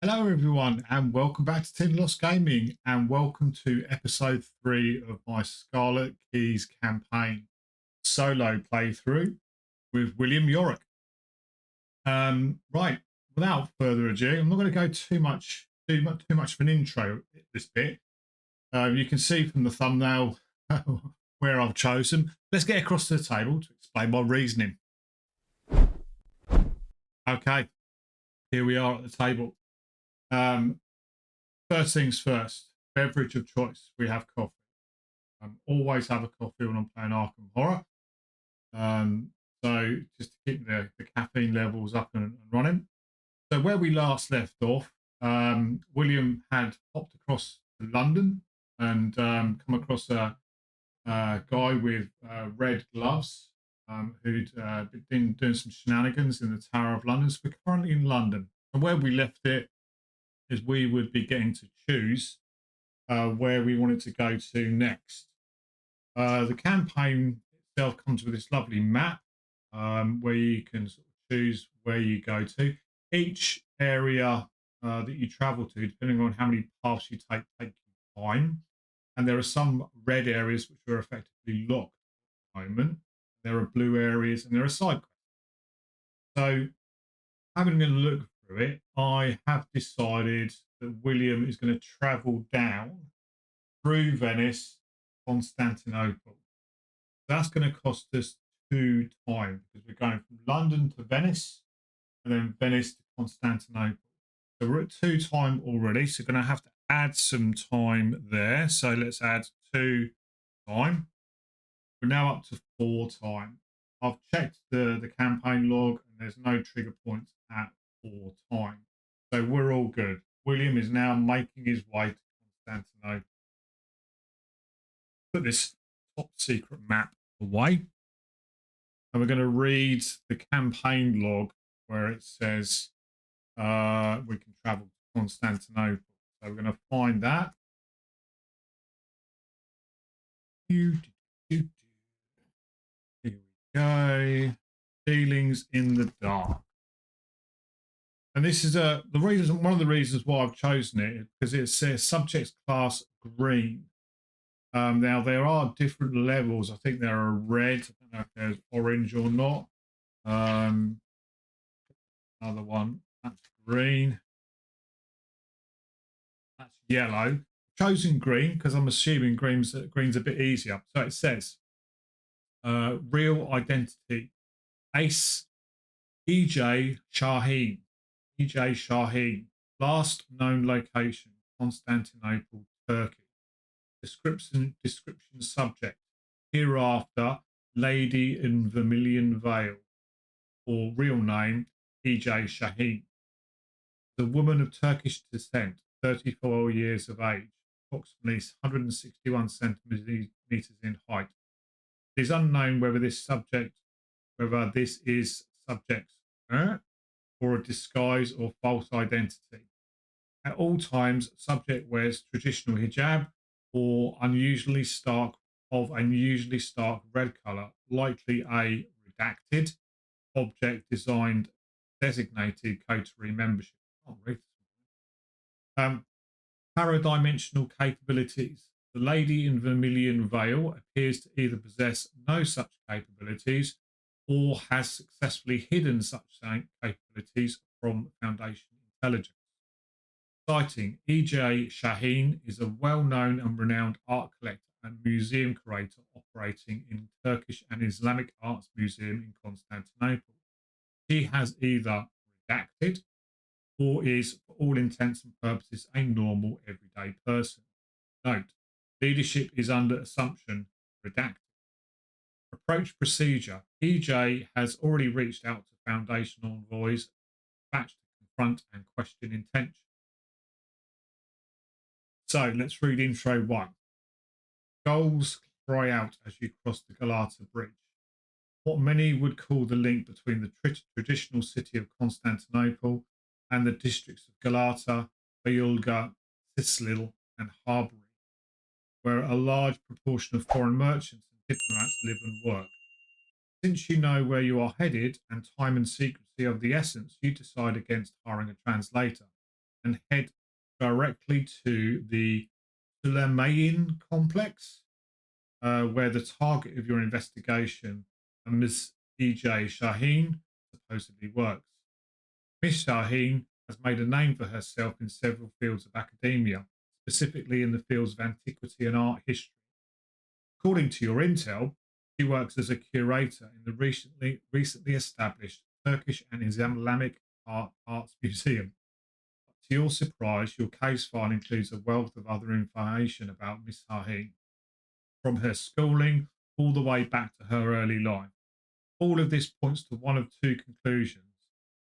Hello everyone and welcome back to Tin Lost Gaming and welcome to episode 3 of my Scarlet Keys Campaign solo playthrough with William Yorick. Right, without further ado, I'm not going to go too much of an intro at this bit. You can see from the thumbnail where I've chosen. Let's get across to the table to explain my reasoning. Okay, here we are at the table. First things first, beverage of choice. We have coffee. Always have a coffee when I'm playing Arkham Horror. So just to keep the caffeine levels up and running. So where we last left off, William had popped across to London and come across a guy with red gloves who'd been doing some shenanigans in the Tower of London. So we're currently in London. And where we left it is we would be getting to choose where we wanted to go to next. The campaign itself comes with this lovely map where you can sort of choose where you go to. Each area that you travel to, depending on how many paths you take you time. And there are some red areas which are effectively locked at the moment. There are blue areas and there are side quests. So having a look through it, I have decided that William is going to travel down through Venice, Constantinople. That's going to cost us 2 time because we're going from London to Venice and then Venice to Constantinople. So we're at 2 time already, so we're going to have to add some time there. So let's add 2 time. We're now up to 4 time. I've checked the campaign log and there's no trigger points at 4 time. So we're all good. William is now making his way to Constantinople. Put this top secret map away. And we're going to read the campaign log where it says we can travel to Constantinople. So we're going to find that. Here we go. Feelings in the dark. And this is one of the reasons why I've chosen it, because it says subject class green. Now there are different levels. I think there are red. I don't know if there's orange or not. Another one. That's green. That's yellow. Chosen green because I'm assuming green's a bit easier. So it says real identity. Ace EJ Shaheen. EJ Shaheen. Last known location, Constantinople, Turkey. Description subject. Hereafter, Lady in Vermilion Veil. Or real name, EJ Shaheen. The woman of Turkish descent, 34 years of age, approximately 161 centimeters in height. It is unknown whether this is subject or a disguise or false identity. At all times, subject wears traditional hijab or unusually stark red color, likely a redacted object designed designated coterie membership. Paradimensional capabilities. The lady in Vermilion Veil appears to either possess no such capabilities or has successfully hidden such capabilities from Foundation intelligence. Citing EJ Shaheen is a well-known and renowned art collector and museum curator operating in Turkish and Islamic Arts Museum in Constantinople. She has either redacted or is, for all intents and purposes, a normal everyday person. Note, leadership is under assumption redacted. Approach procedure. EJ has already reached out to Foundation envoys batch to confront and question intention. So let's read intro 1. Goals cry out as you cross the Galata Bridge. What many would call the link between the traditional city of Constantinople and the districts of Galata, Bayulga, Sislil, and Harbary, where a large proportion of foreign merchants and diplomats live and work. Since you know where you are headed and time and secrecy of the essence, you decide against hiring a translator. and head directly to the Suleiman complex, where the target of your investigation, Ms. E.J. Shaheen, supposedly works. Miss Shaheen has made a name for herself in several fields of academia, specifically in the fields of antiquity and art history. According to your intel, she works as a curator in the recently established Turkish and Islamic Arts Museum. To your surprise, your case file includes a wealth of other information about Miss Shaheen, from her schooling all the way back to her early life. All of this points to one of two conclusions.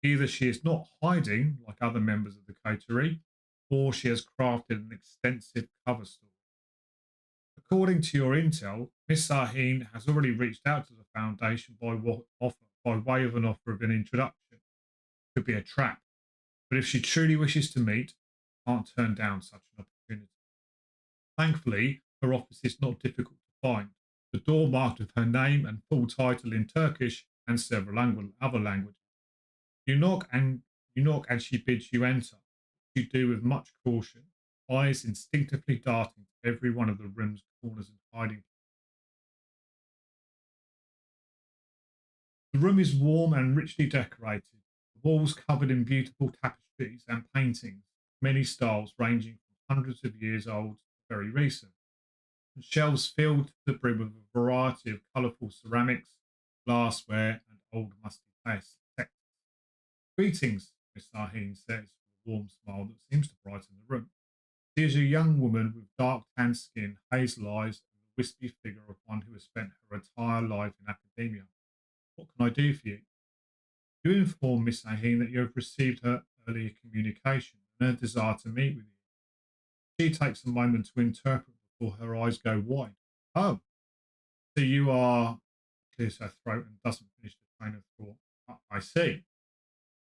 Either she is not hiding like other members of the coterie, or she has crafted an extensive cover story. According to your intel, Miss Saheen has already reached out to the Foundation by way of an offer of an introduction. Could be a trap, but if she truly wishes to meet, can't turn down such an opportunity. Thankfully, her office is not difficult to find. The door marked with her name and full title in Turkish and several other languages. You knock and she bids you enter. You do with much caution, eyes instinctively darting to every one of the room's corners and hiding. The room is warm and richly decorated, the walls covered in beautiful tapestries and paintings, many styles ranging from hundreds of years old to very recent, and shelves filled to the brim with a variety of colourful ceramics, glassware, and old musty texts. Greetings, Miss Saheen says, with a warm smile that seems to brighten the room. She is a young woman with dark tanned skin, hazel eyes, and the wispy figure of one who has spent her entire life in academia. What can I do for you? You inform Miss Saheen that you have received her earlier communication and her desire to meet with you. She takes a moment to interpret before her eyes go wide. Oh, so you are, clears her throat and doesn't finish the train of thought. I see.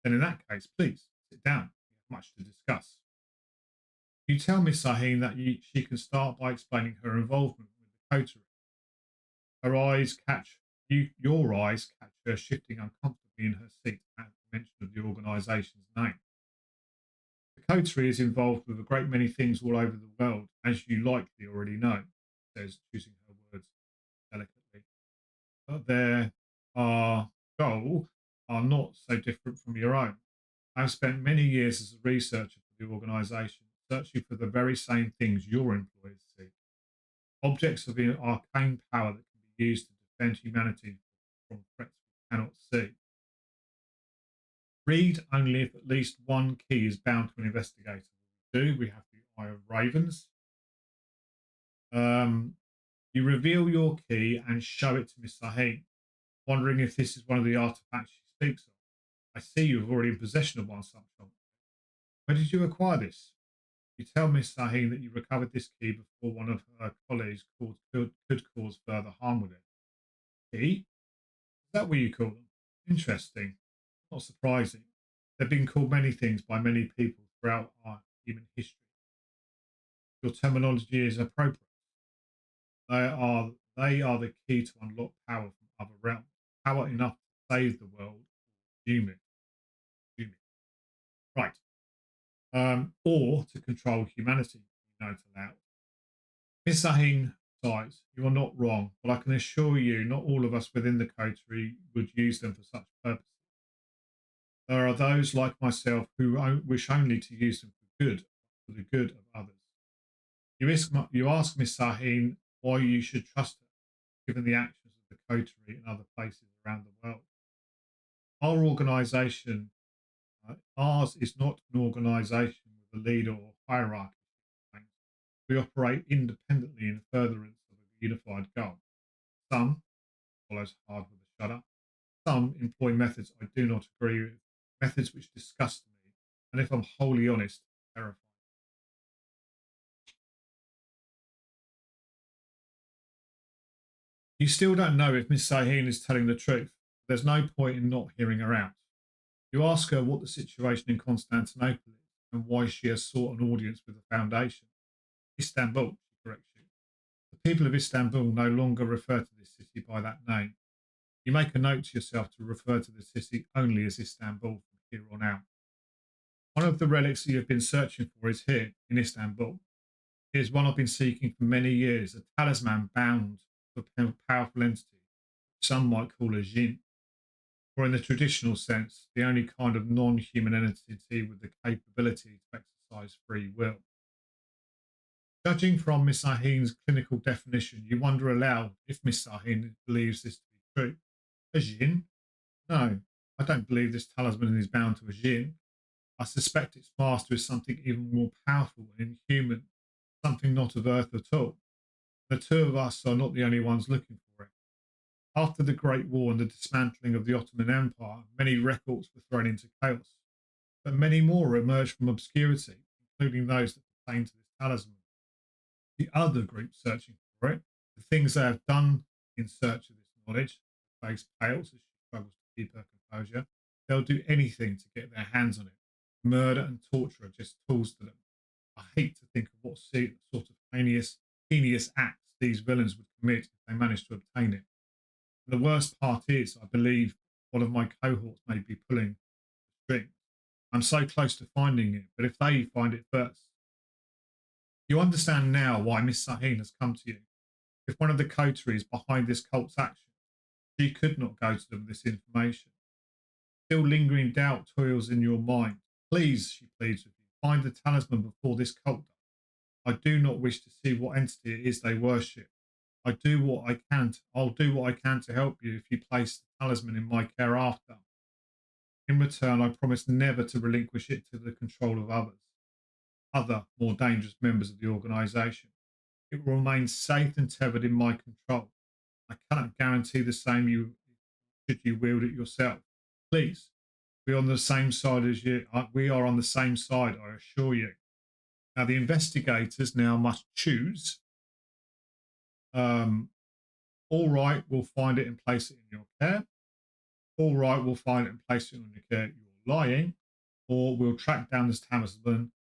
Then in that case, please sit down. We have much to discuss. You tell Miss Saheen that she can start by explaining her involvement with the coterie. Her eyes catch your eyes catch her shifting uncomfortably in her seat at the mention of the organisation's name. The coterie is involved with a great many things all over the world, as you likely already know, says, choosing her words delicately. But their goal are not so different from your own. I've spent many years as a researcher for the organisation, searching for the very same things your employers seek, objects of arcane power that can be used to defend humanity from threats we cannot see. Read only if at least one key is bound to an investigator. We have the Eye of Ravens. You reveal your key and show it to Miss Saheen, wondering if this is one of the artifacts she speaks of. I see you are already in possession of one such object. Where did you acquire this? You tell Miss Saheen that you recovered this key before one of her colleagues could cause further harm with it. Key? Is that what you call them? Interesting. Not surprising. They've been called many things by many people throughout our human history. Your terminology is appropriate. They are the key to unlock power from other realms. Power enough to save the world. Human. Human. Right. Or to control humanity, you note aloud. Miss Saheen sighs. You are not wrong, but I can assure you not all of us within the coterie would use them for such purposes. There are those like myself who wish only to use them for the good of others. You ask Miss Saheen why you should trust her, given the actions of the coterie in other places around the world. Our organisation, ours is not an organisation with a leader or hierarchy. We operate independently in furtherance of a unified goal. Some, follows hard with a shudder, some employ methods I do not agree with, methods which disgust me, and if I'm wholly honest, terrify. You still don't know if Miss Saheen is telling the truth. There's no point in not hearing her out. You ask her what the situation in Constantinople is and why she has sought an audience with the Foundation. Istanbul, she corrects you. The people of Istanbul no longer refer to this city by that name. You make a note to yourself to refer to the city only as Istanbul from here on out. One of the relics that you've been searching for is here in Istanbul. It is one I've been seeking for many years, a talisman bound to a powerful entity, some might call a jinn, or in the traditional sense, the only kind of non human entity with the capability to exercise free will. Judging from Miss Sahin's clinical definition, you wonder aloud if Miss Sahin believes this to be true. A jinn? No, I don't believe this talisman is bound to a jinn. I suspect its master is something even more powerful and inhuman, something not of earth at all. The two of us are not the only ones looking for it. After the Great War and the dismantling of the Ottoman Empire, many records were thrown into chaos, but many more emerged from obscurity, including those that pertain to this talisman. The other group searching for it, the things they have done in search of this knowledge, her face pales as she struggles to keep her composure. They'll do anything to get their hands on it. Murder and torture are just tools to them. I hate to think of what sort of heinous acts these villains would commit if they managed to obtain it. And the worst part is, I believe one of my cohorts may be pulling the strings. I'm so close to finding it, but if they find it first, you understand now why Miss Sahin has come to you. If one of the coteries behind this cult's action, she could not go to them with this information. Still lingering doubt toils in your mind. Please, she pleads with you, find the talisman before this cult does. I do not wish to see what entity it is they worship. I'll do what I can to help you if you place the talisman in my care after. In return, I promise never to relinquish it to the control of other more dangerous members of the organisation. It will remain safe and tethered in my control. I cannot guarantee the same should you wield it yourself. Please, we are on the same side as you. We are on the same side, I assure you. Now, the investigators now must choose. All right, we'll find it and place it in your care. All right, we'll find it and place it in your care. You're lying. Or we'll track down this talisman,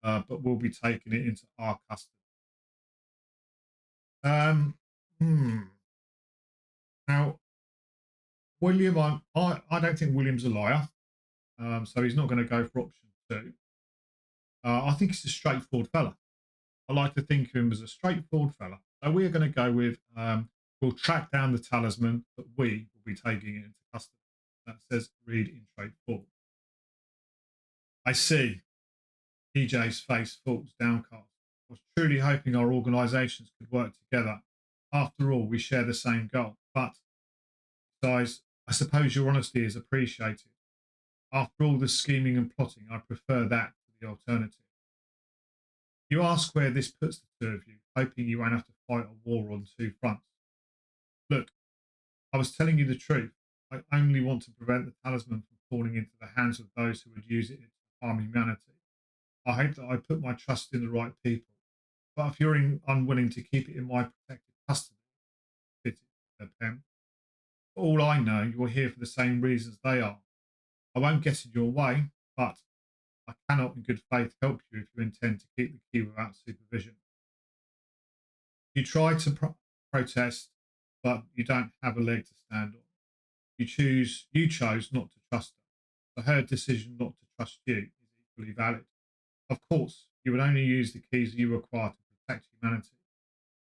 but we'll be taking it into our custody. Now, William, I don't think William's a liar, so he's not going to go for option two. I think he's a straightforward fella. I like to think of him as a straightforward fella. So we're going to go with we'll track down the talisman, but we will be taking it into custody. That says read in straightforward. I see. PJ's face falls downcast. I was truly hoping our organisations could work together. After all, we share the same goal. But, besides, I suppose your honesty is appreciated. After all the scheming and plotting, I prefer that to the alternative. You ask where this puts the two of you, hoping you won't have to fight a war on two fronts. Look, I was telling you the truth. I only want to prevent the talisman from falling into the hands of those who would use it to harm humanity. I hope that I put my trust in the right people. But if you're unwilling to keep it in my protected custody, pen, for all I know, you're here for the same reasons they are. I won't get in your way, but I cannot in good faith help you if you intend to keep the key without supervision. You try to protest, but you don't have a leg to stand on. You chose not to trust her. So her decision not to trust you is equally valid. Of course, you would only use the keys you require to protect humanity.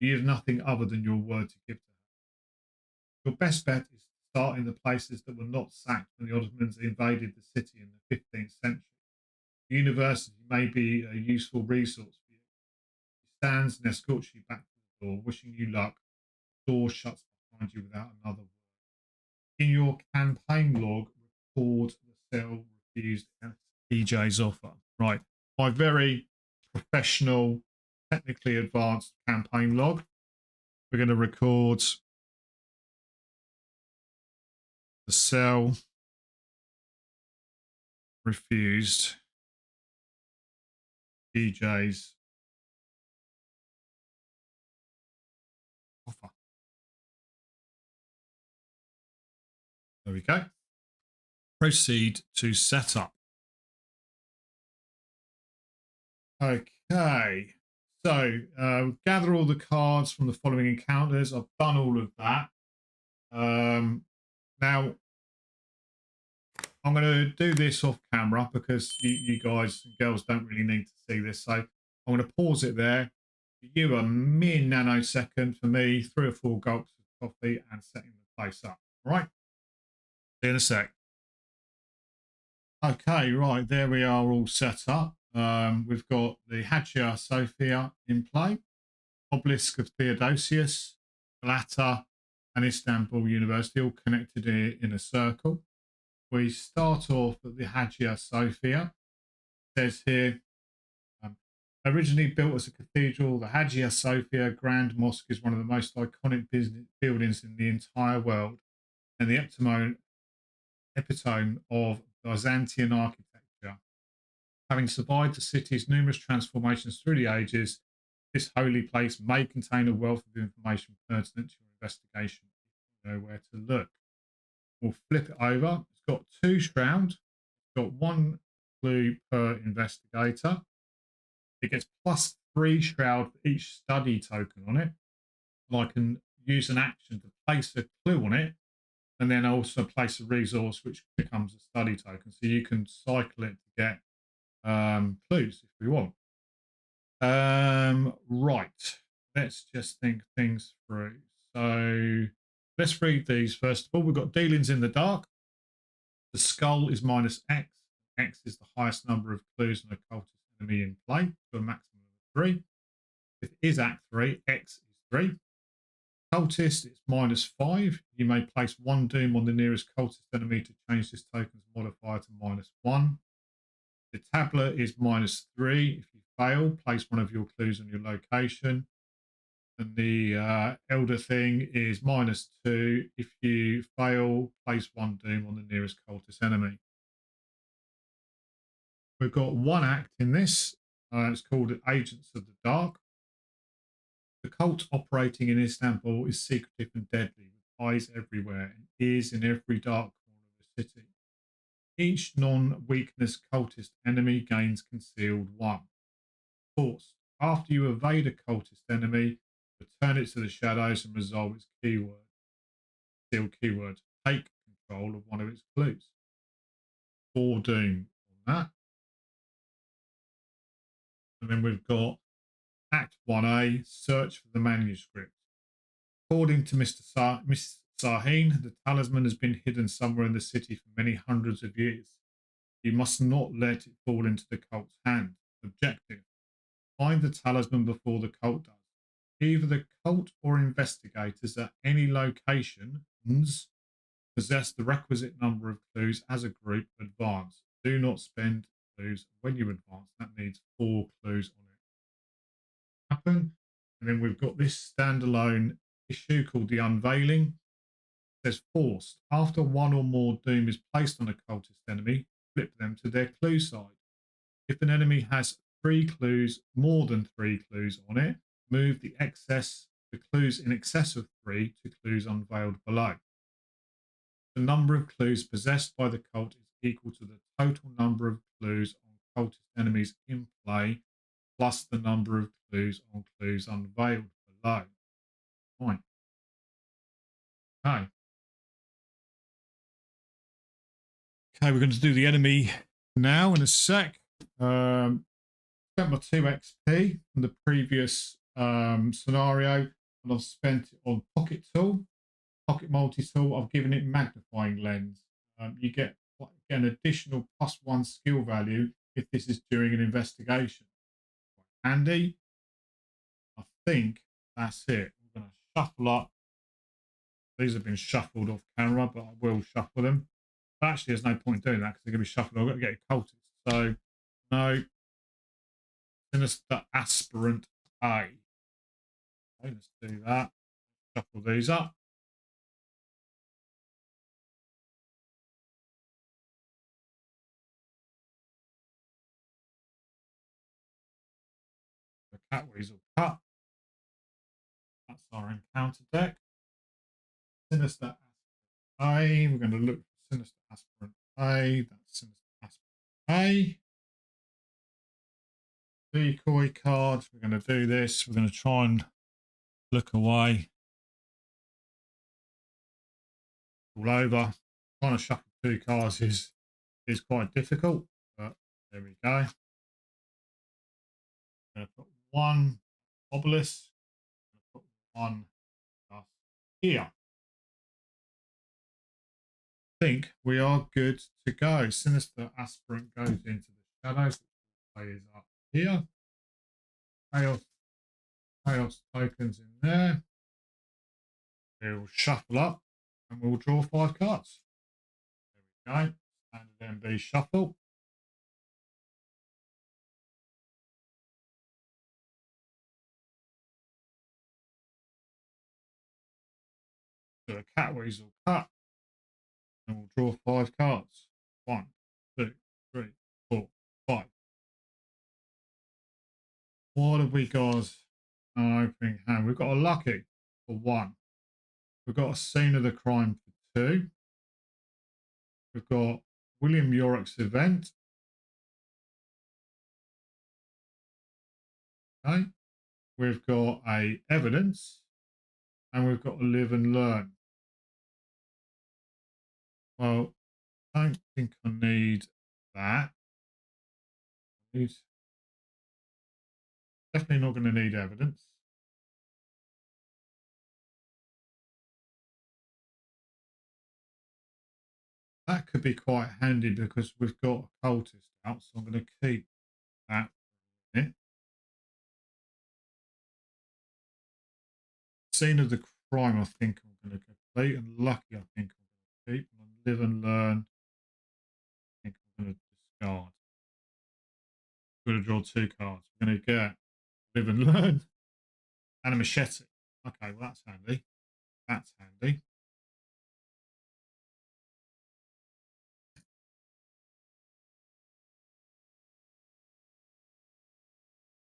You have nothing other than your word to give to her. Your best bet is to start in the places that were not sacked when the Ottomans invaded the city in the 15th century. The university may be a useful resource for you. She stands and escorts you back to the door, wishing you luck. The door shuts behind you without another word. In your campaign log, record the cell refused PJ's offer. Right. My very professional, technically advanced campaign log. We're going to record the cell refused PJ's offer. There we go. Proceed to set up. Okay. So gather all the cards from the following encounters. I've done all of that. Now, I'm going to do this off camera because you guys and girls don't really need to see this. So I'm going to pause it there. For you, a mere nanosecond. For me, 3 or 4 gulps of coffee and setting the place up. All right. See you in a sec. Okay, right. There we are all set up. We've got the Hagia Sophia in play, Obelisk of Theodosius, Galata, and Istanbul University all connected here in a circle. We start off at the Hagia Sophia. It says here, originally built as a cathedral, the Hagia Sophia Grand Mosque is one of the most iconic buildings in the entire world and the epitome of Byzantine architecture. Having survived the city's numerous transformations through the ages, this holy place may contain a wealth of information pertinent to your investigation if you know where to look. We'll flip it over. It's got 2 shrouds. It's got 1 clue per investigator. It gets +3 shroud for each study token on it. And I can use an action to place a clue on it and then also place a resource which becomes a study token. So you can cycle it to get clues if we want. Right. Let's just think things through. So let's read these first of all. We've got dealings in the dark. The skull is -X. X is the highest number of clues an occultist enemy in play to a maximum of 3. If it is Act 3, X is 3. Cultist, it's -5. You may place 1 doom on the nearest cultist enemy to change this token's modifier to -1. The tablet is -3. If you fail, place 1 of your clues on your location. And the elder thing is -2. If you fail, place 1 doom on the nearest cultist enemy. We've got 1 act in this. It's called Agents of the Dark. The cult operating in Istanbul is secretive and deadly, with eyes everywhere and ears in every dark corner of the city. Each non-weakness cultist enemy gains concealed 1. Forced. After you evade a cultist enemy, return it to the shadows and resolve its keyword. Sealed keyword. Take control of 1 of its clues. 4 doom on that. And then we've got Act 1A, Search for the Manuscript. According to Mr. Sahin, the talisman has been hidden somewhere in the city for many hundreds of years. You must not let it fall into the cult's hand. Objective: find the talisman before the cult does. Either the cult or investigators at any locations possess the requisite number of clues as a group. Advance. Do not spend clues when you advance. That needs 4 clues on it. Happen. And then we've got this standalone issue called the Unveiling. It says forced. After 1 or more doom is placed on a cultist enemy, flip them to their clue side. If an enemy has 3 clues, more than 3 clues on it, move the clues in excess of 3 to clues unveiled below. The number of clues possessed by the cult is equal to the total number of clues on cultist enemies in play, plus the number of clues on clues unveiled below. Fine. Okay. Okay, we're going to do the enemy now in a sec. Spent my 2 XP from the previous scenario, and I've spent it on Pocket Tool, Pocket Multi-Tool. I've given it Magnifying Lens. You get an additional +1 skill value if this is during an investigation. Handy. I think that's it. We're going to shuffle up. These have been shuffled off camera, but I will shuffle them. But actually, there's no point doing that because they're going to be shuffled. I've got to get a cultist. So, no. Sinister Aspirant A. Okay, let's do that. Shuffle these up. The cat weasel cut. That's our encounter deck. Sinister Aspirant A. We're going to look for Sinister Aspirant A. That's Sinister Aspirant A. Decoy cards. We're going to do this. We're going to try and look away. All over. Trying to shuffle 2 cards is is quite difficult, but there we go. I'm going to put one obelisk, put one here. I think we are good to go. Sinister aspirant goes into the shadows. Plays up here. Chaos tokens in there. We'll shuffle up and we'll draw 5 cards. There we go. Standard MB shuffle. Do a cat weasel cut. And we'll draw 5 cards. 1, 2, 3, 4, 5. What have we got? An opening hand. We've got a lucky for 1. We've got a scene of the crime for 2. We've got William Yorick's event. Okay. We've got a evidence. And we've got a live and learn. Well, I don't think I need that. Definitely not going to need evidence. That could be quite handy because we've got a cultist out, so I'm going to keep that in it. Scene of the crime, I think I'm going to complete, and lucky, I think I'm going to keep. And live and learn, I think I'm going to discard. I'm going to draw 2 cards. We're going to get live and learn and a machete. Okay, well, that's handy. That's handy.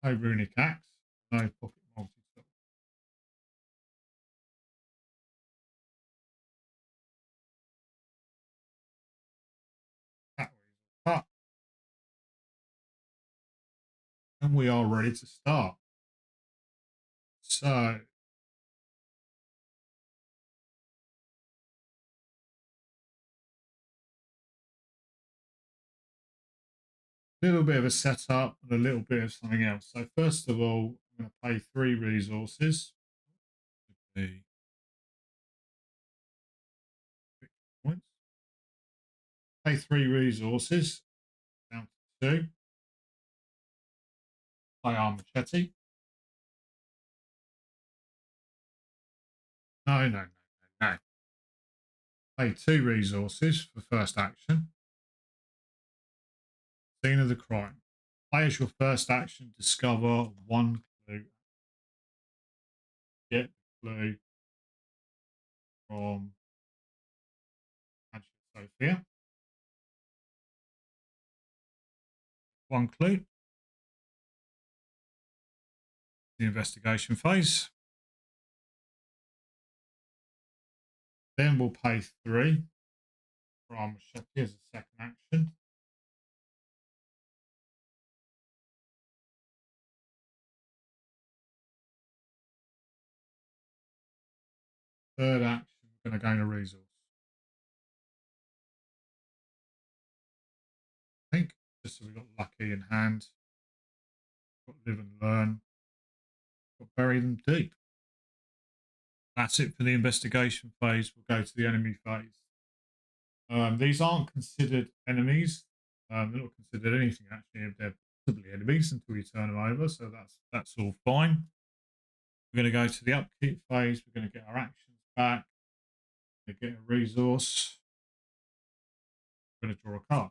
No runic axe, no pocket multi-tool. That way, cut. And we are ready to start. So, a little bit of a setup and a little bit of something else. So, first of all, I'm going to pay 3 resources. Points. Pay 3 resources down to 2. Play our machete. No. Pay 2 resources for first action. Scene of the crime. Play as your first action, discover 1 clue. Get the clue from Sophia. 1 clue. The investigation phase. Then we'll pay 3 for our machete as a second action. Third action, we're going to gain a resource. I think just so we got lucky in hand, got live and learn, got bury them deep. That's it for the investigation phase. We'll go to the enemy phase. These aren't considered enemies. They're not considered anything actually if they're possibly enemies until you turn them over. So that's all fine. We're going to go to the upkeep phase. We're going to get our actions back. We're going to get a resource. We're going to draw a card.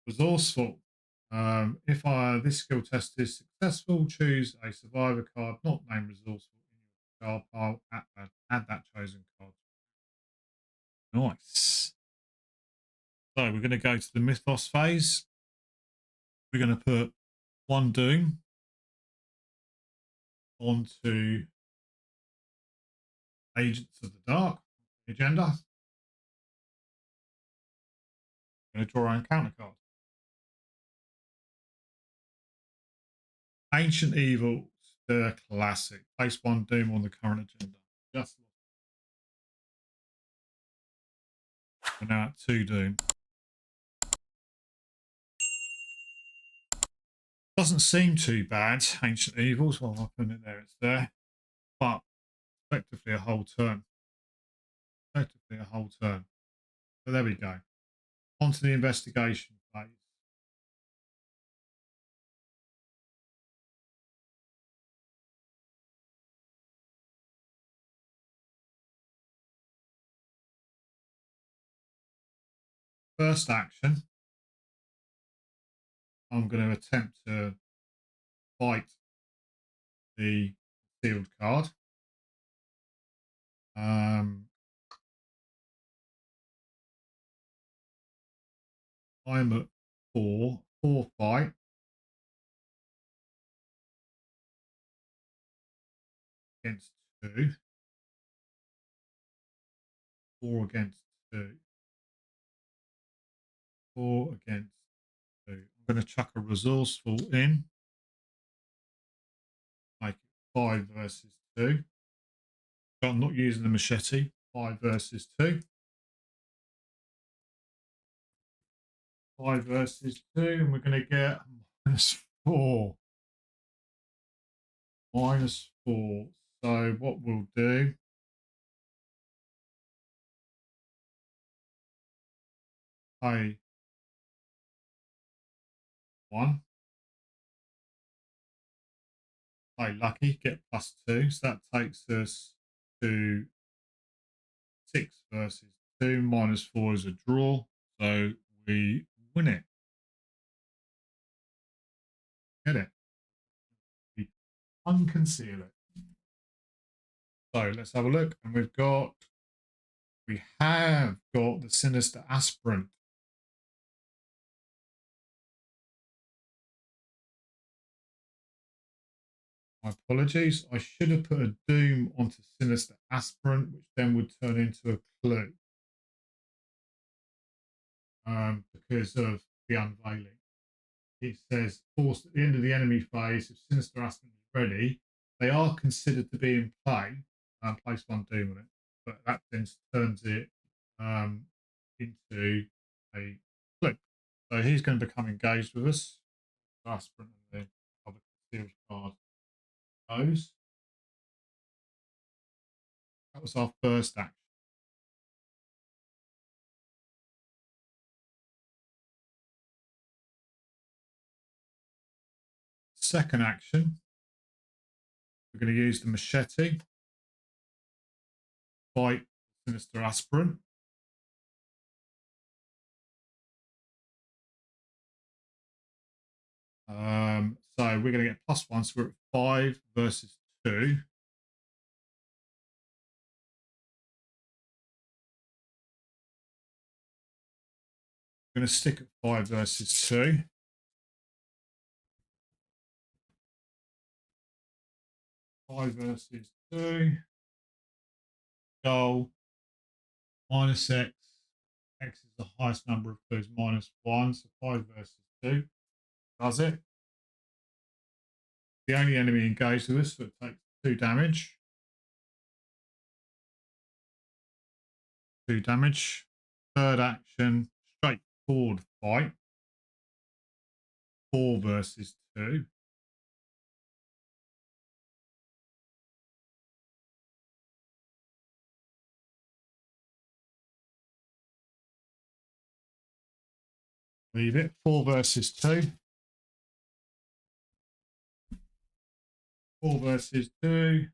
Resourceful. If this skill test is successful, choose a survivor card not named resourceful in your card pile. Add that chosen card. Nice. So we're going to go to the mythos phase. We're going to put 1 doom onto Agents of the Dark agenda. I'm going to draw our encounter card. Ancient Evils, the classic. Place 1 doom on the current agenda. Just we're now at 2 doom. Doesn't seem too bad. Ancient evils. Well, I'll put it there. It's there, but effectively a whole turn. Effectively a whole turn. So there we go. On to the investigation phase. First action, I'm going to attempt to fight the sealed card. I'm at 4 fight. Against 2. 4 against 2. 4 against 2. I'm going to chuck a resourceful in. Make it 5 versus 2. I'm not using the machete. 5 versus 2. 5 versus 2. And we're going to get -4. -4. So what we'll do, pay 1. Play lucky, get +2. So that takes us to 6 versus 2. -4 is a draw. So we win it. Get it. We unconceal it. So let's have a look. And we have got the sinister aspirant. My apologies. I should have put a doom onto sinister aspirant, which then would turn into a clue. Because of the unveiling. It says, forced at the end of the enemy phase, if sinister aspirant is ready, they are considered to be in play. Place 1 doom on it, but that then turns it into a clue. So he's going to become engaged with us. Aspirant and the other concealed card goes. That was our first action. Second action, we're going to use the machete, fight sinister aspirant. So we're going to get +1, so we're at 5 versus 2. I'm going to stick at 5 versus 2. Five versus 2. Goal -X. X is the highest number of clues, -1. So 5 versus 2. Does it? The only enemy engaged with us, so it takes 2 damage. 2 damage. Third action, straightforward fight. 4 versus 2. Leave it. 4 versus 2. 4 versus 2.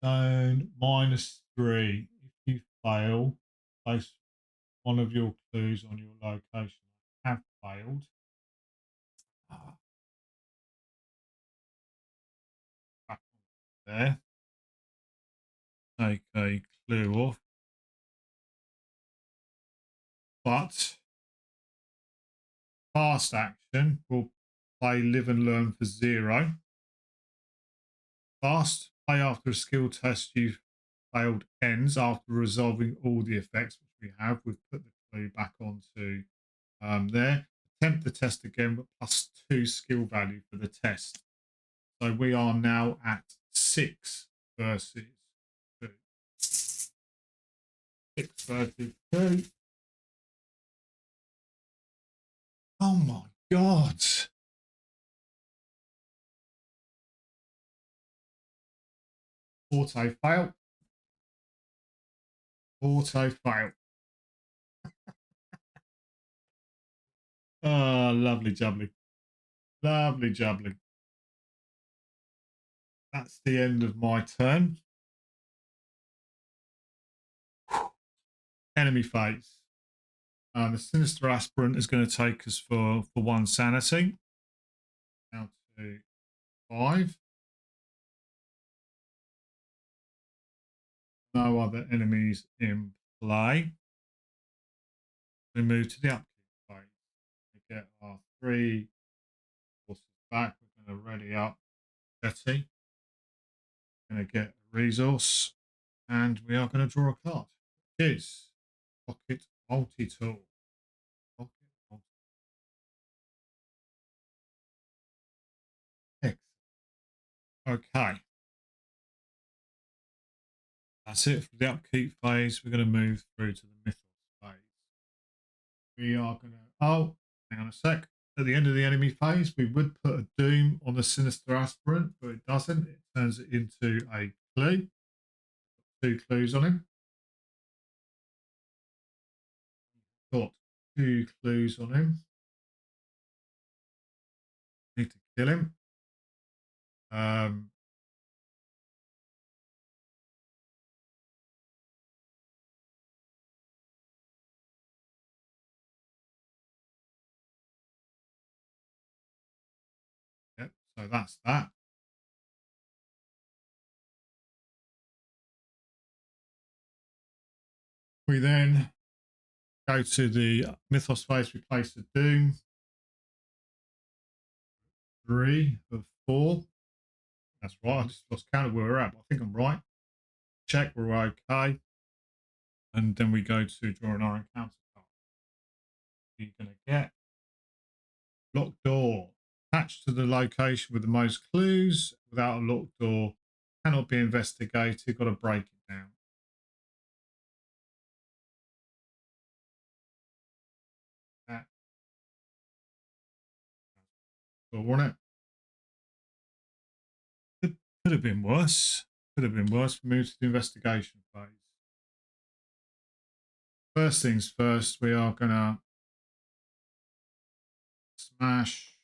And -3. If you fail, place one of your clues on your location. I have failed. Back there. Take a clue off. But fast action will play live and learn for 0. Fast, play after a skill test you've failed ends after resolving all the effects, which we have. We've put the clue back onto there. Attempt the test again, but +2 skill value for the test. So we are now at 6 versus 2. 6 versus 2. Oh my God. Auto fail. Auto fail. Oh, lovely jubbly. Lovely jubbly. That's the end of my turn. Enemy phase. The sinister aspirant is going to take us for one sanity. Now to 5. No other enemies in play. We move to the upkeep phase. We get our 3 forces back. We're going to ready up Betty. We're going to get a resource. And we are going to draw a card. It is Pocket Multi-Tool. Pocket Multi-Tool. Okay. That's it for the upkeep phase. We're going to move through to the mythos phase. We are going to... Oh, hang on a sec. At the end of the enemy phase, we would put a doom on the sinister aspirant, but it doesn't. It turns it into a clue. 2 clues on him. Got 2 clues on him. Need to kill him. Yep, so that's that. We then go to the mythos phase, we place the doom. 3 of 4. That's right. I just lost count of where we're at, but I think I'm right. Check, we're okay. And then we go to drawing our encounter card. You're going to get locked door. Attached to the location with the most clues. Without a locked door, cannot be investigated. Got to break it down. That door on it. Could have been worse. Could have been worse. We move to the investigation phase. First things first, we are going to smash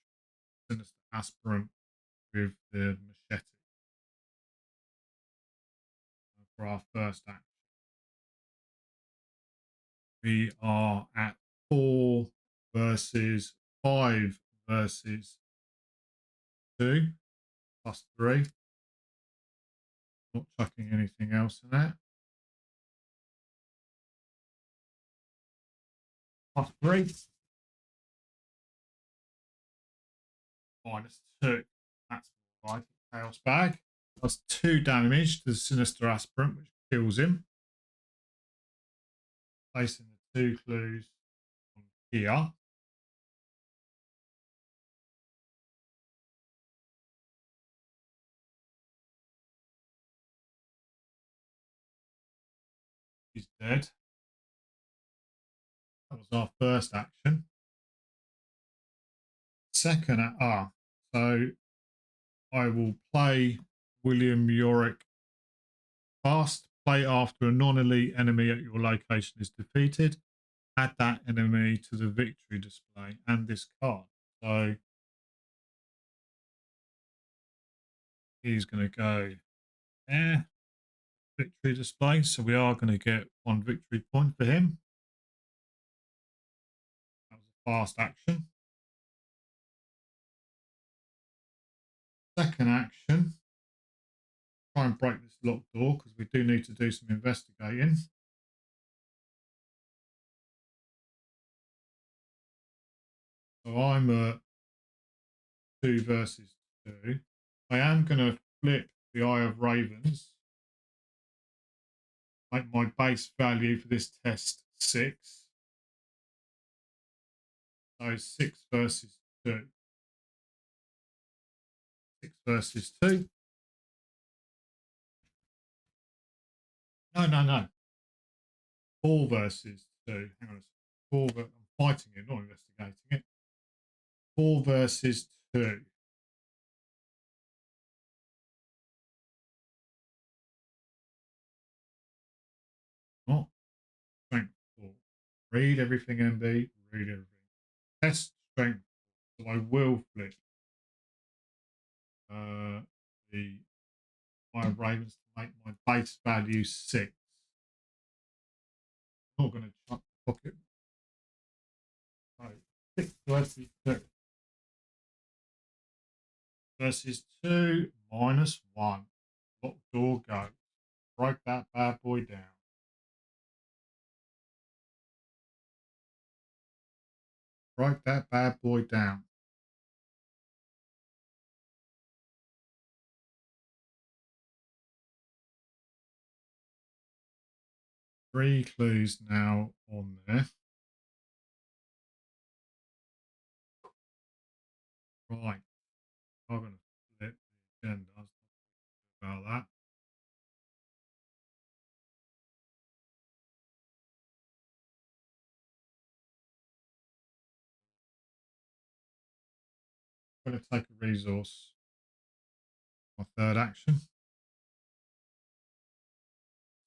sinister aspirant with the machete for our first action. We are at 4 versus 5 versus 2 plus 3. Not chucking anything else in there. Plus 3. Minus 2. That's right. Chaos bag. Plus 2 damage to the sinister aspirant, which kills him. Placing the 2 clues on here. He's dead. That was our first action. Second, so I will play William Yorick fast. Play after a non-elite enemy at your location is defeated. Add that enemy to the victory display and this card. So he's going to go there. Victory display. So we are going to get 1 victory point for him. That was a fast action. Second action. Try and break this locked door because we do need to do some investigating. So I'm at 2 versus 2. I am going to flip the Eye of Ravens. Make my base value for this test 6. So 6 versus 2. 6 versus 2. No. 4 versus 2. Hang on a second. 4 I'm fighting it, not investigating it. 4 versus 2. Not strength 4. Read everything, MB. Read everything. Test strength. So I will flip the Fire Ravens to make my base value 6. I'm not going to chuck the pocket. So 6 versus 2. Versus 2 minus 1. Lock door goes. Break that bad boy down. Break that bad boy down. Three clues now on there. Right. I'm going to flip the agenda. About that. I'm going to take a resource. My third action.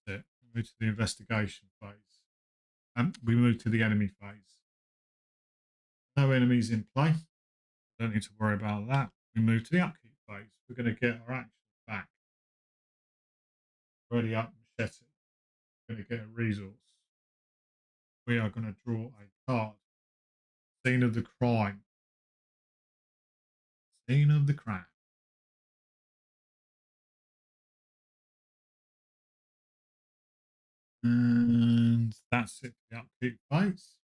That's it. We move to the investigation phase. And we move to the enemy phase. No enemies in play. Don't need to worry about that. We move to the upkeep phase. We're going to get our actions back. Ready up, machete. We're going to get a resource. We are going to draw a card. Scene of the crime. Scene of the crime. And that's it for the upkeep phase.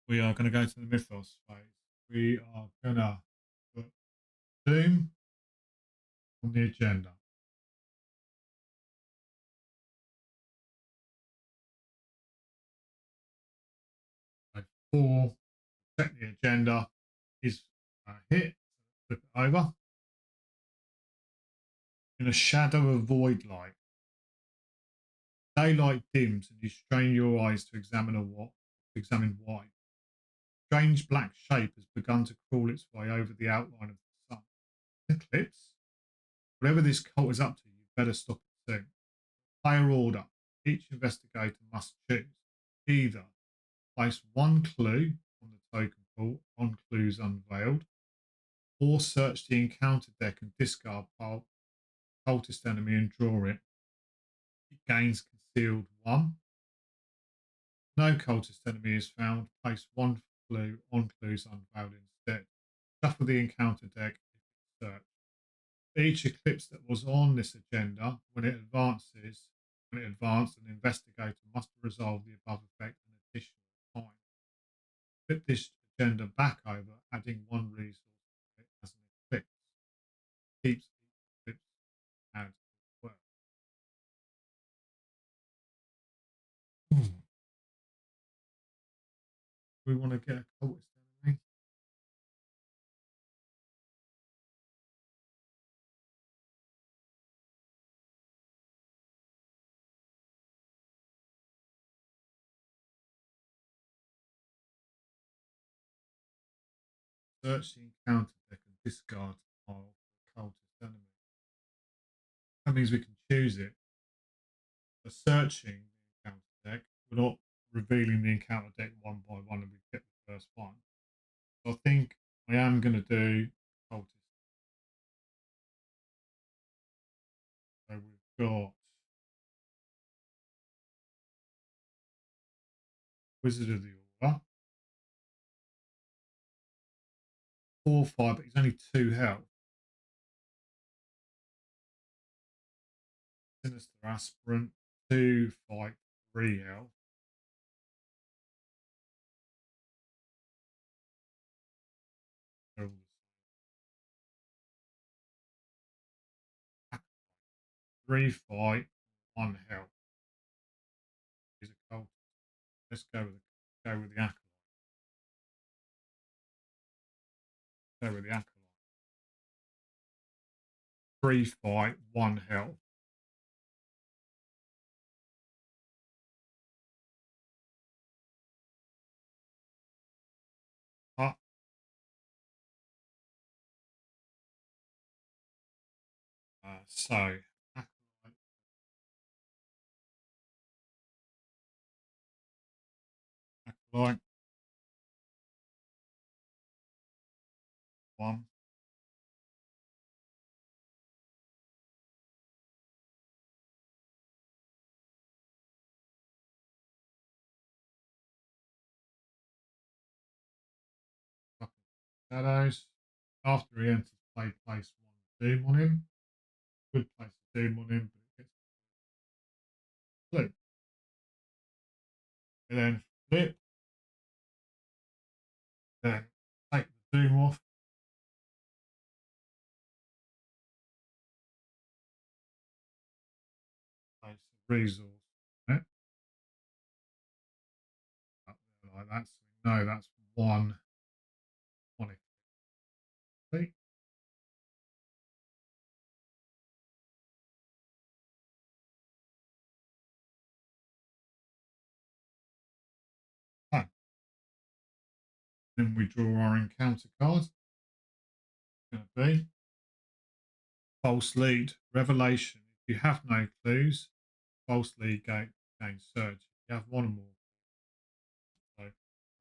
We are going to go to the mythos phase. We are going to put Doom on the agenda. So 4, set the agenda, is a hit, flip it over. In a shadow of void light, daylight dims and you strain your eyes to examine why. Strange black shape has begun to crawl its way over the outline of the sun. Eclipse? Whatever this cult is up to, you better stop it soon. Player order. Each investigator must choose. Either place 1 clue on the token pool on clues unveiled, or search the encounter deck and discard pile cultist enemy and draw it. It gains concealed 1. No cultist enemy is found. Place 1 clue on clues unveiled instead. Shuffle the encounter deck if it's searched. Each eclipse that was on this agenda, when it advanced, an investigator must resolve the above effect in additional time. Flip this agenda back over, adding 1 resource to it as an eclipse. Keeps each eclipse as well. We want to get a cultist enemy. Search the encounter deck and discard pile for cultist enemy. That means we can choose it. For searching the encounter deck, we're not revealing the encounter deck one by one and we get the first one. So I think I am going to do cultist. So we've got Wizard of the Order. 4, 5, but he's only 2 health. Sinister Aspirant, 2 fight, 3 health. Three fight, 1 health. He's a cult. Let's go with the acolyte. Go with the acolyte. 3 fight, 1 health. So, acolyte, one. Shadows. After he enters play, place one doom on him. Good place a doom on him, but it gets blue. And then flip. Then take the doom off. Place the resource on it. Up there like that. So we know that's one. See? Ah. Then we draw our encounter card. It's going to be false lead, revelation. If you have no clues, false lead gain surge. If you have one or more, so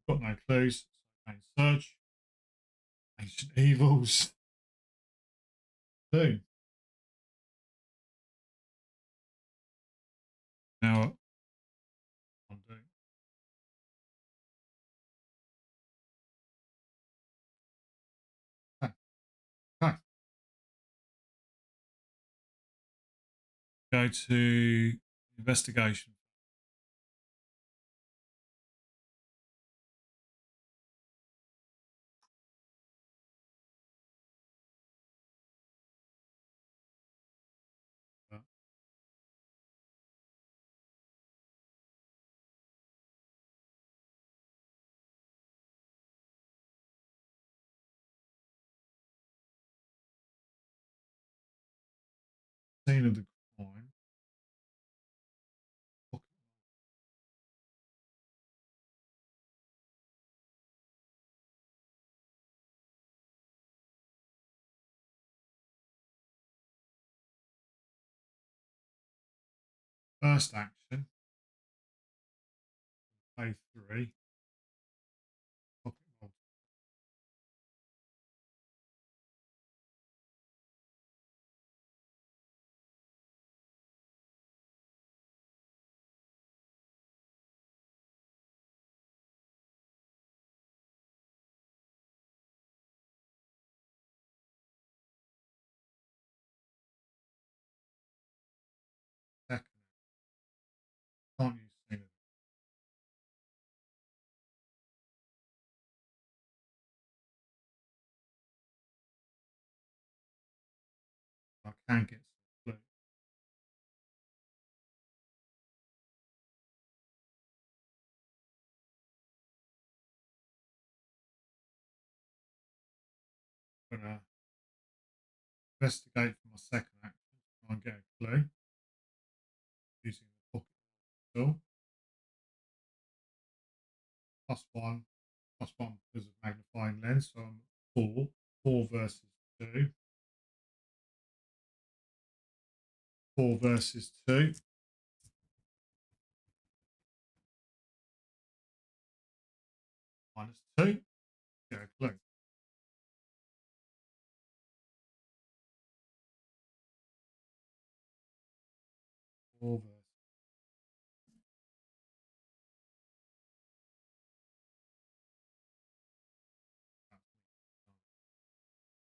got no clues, so gain surge. Ancient evils. Two. Now I'm doing. Okay. Okay. Go to investigation. Scene of the crime. First action. Play three. Pocket roll. Second. Can't use scene of I can get some clue. I'm gonna investigate for my second action. Try and get a clue using the pocket tool. Plus one because of magnifying lens. So I'm 4. 4 versus 2. 4 versus 2. Minus 2. Get a clue. 4 versus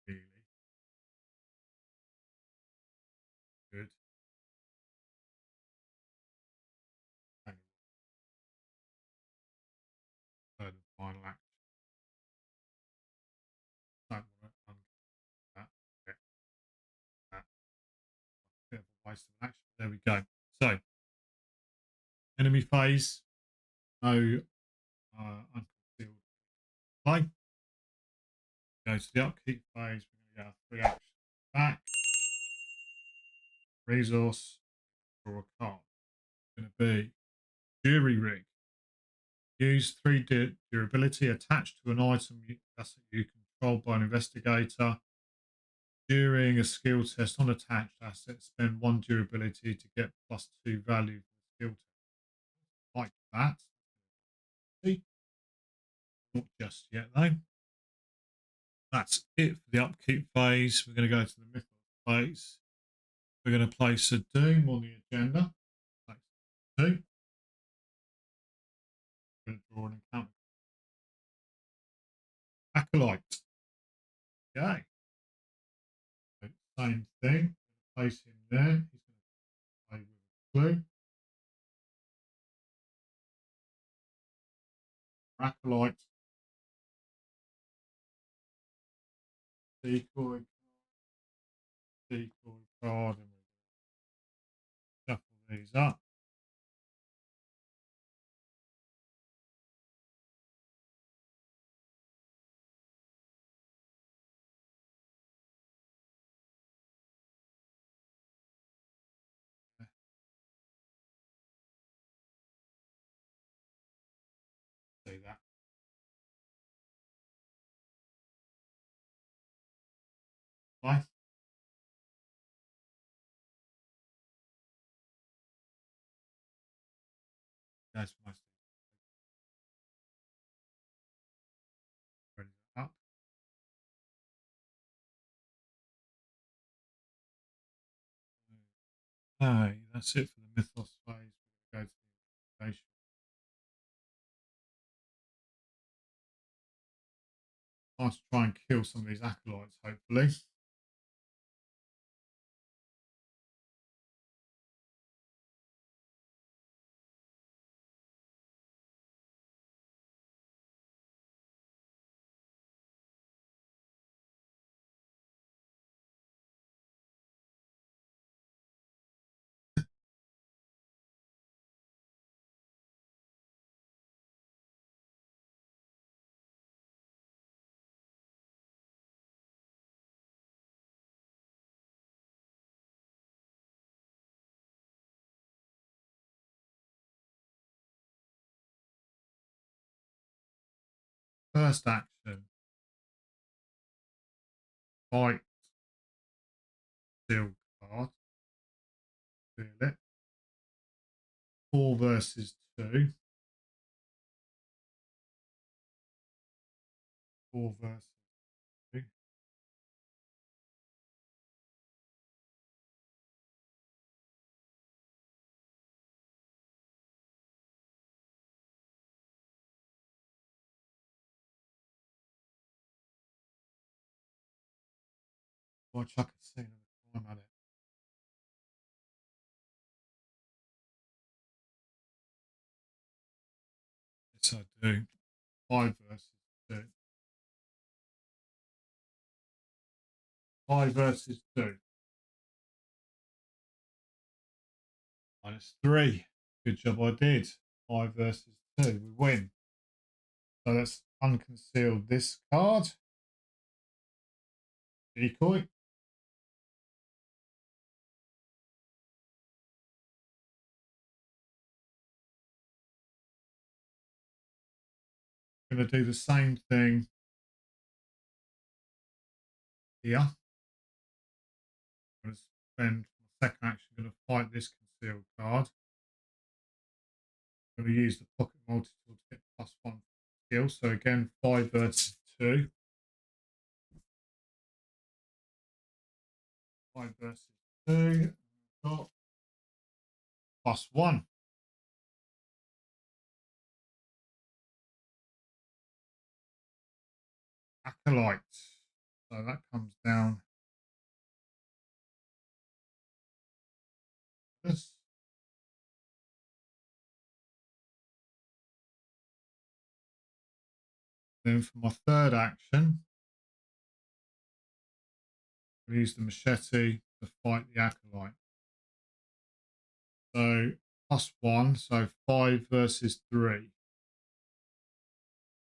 really good. And third and final action. Don't want to that. Get that. Bit of a waste of action. There we go. So enemy phase. No unconcealed play. Go to the upkeep phase. We're going to get our 3 actions back. Resource. Draw a card. It's going to be jury rig. Use 3 durability attached to an item that's you controlled by an investigator. During a skill test on attached assets, spend 1 durability to get +2 value for the skill test. Like that. See? Not just yet, though. That's it for the upkeep phase. We're going to go to the mythos phase. We're going to place a doom on the agenda. Place 2. We're going to draw an encounter. Acolyte. Okay. So same thing. Place him there. He's going to play with a clue. Acolyte. Decoy. Decoy card. And we shuffle these up. See that. Nice. That's my ready up. Okay, that's it for the mythos phase. We're going to go to the investigation. I want to try and kill some of these acolytes, hopefully. First action, fight steel card, feel it. 4 versus 2. 4 versus 2. I'll chuck a scene of the crime at it. Yes, I do. 5 versus 2. 5 versus 2. -3. Good job I did. 5 versus 2. We win. So let's unconceal this card. Decoy. Going to do the same thing here. I'm going to spend my second action, going to fight this concealed card. I'm going to use the pocket multi-tool to get +1 skill. So again, 5 versus 2. 5 versus 2. Got +1. Acolyte. So that comes down. This. Then for my third action, I'll use the machete to fight the acolyte. So +1, so 5 versus 3.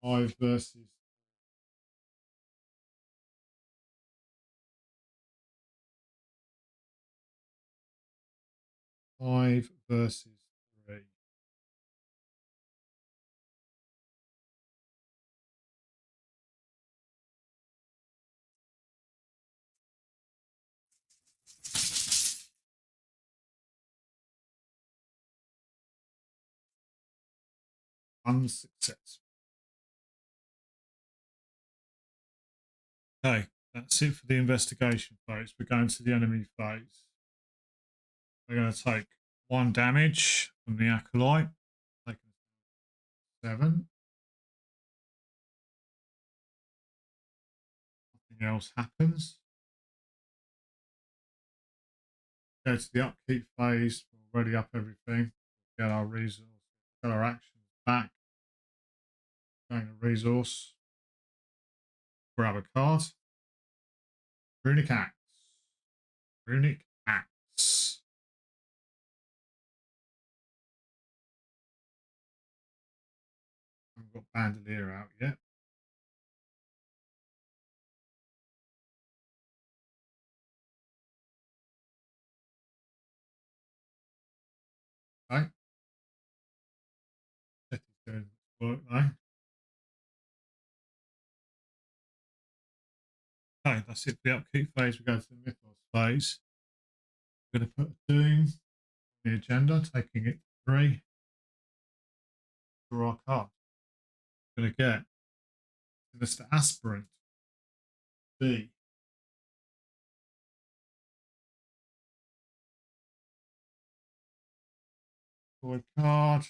5 versus 5 versus 3. Unsuccessful. Okay, that's it for the investigation phase. We're going to the enemy phase. We're going to take 1 damage from the acolyte. Taking 7. Nothing else happens. Go to the upkeep phase. We'll ready up everything. Get our resource. Get our actions back. Gain a resource. Grab a card. Runic Axe. Runic Axe. I haven't got Bandolier out yet. Okay. Let's do work now. Okay, that's it for the upkeep phase. We go to the mythos phase. We're going to put a doom on the agenda, taking it 3. Draw our card. We're going to get sinister aspirant. B. Draw a card.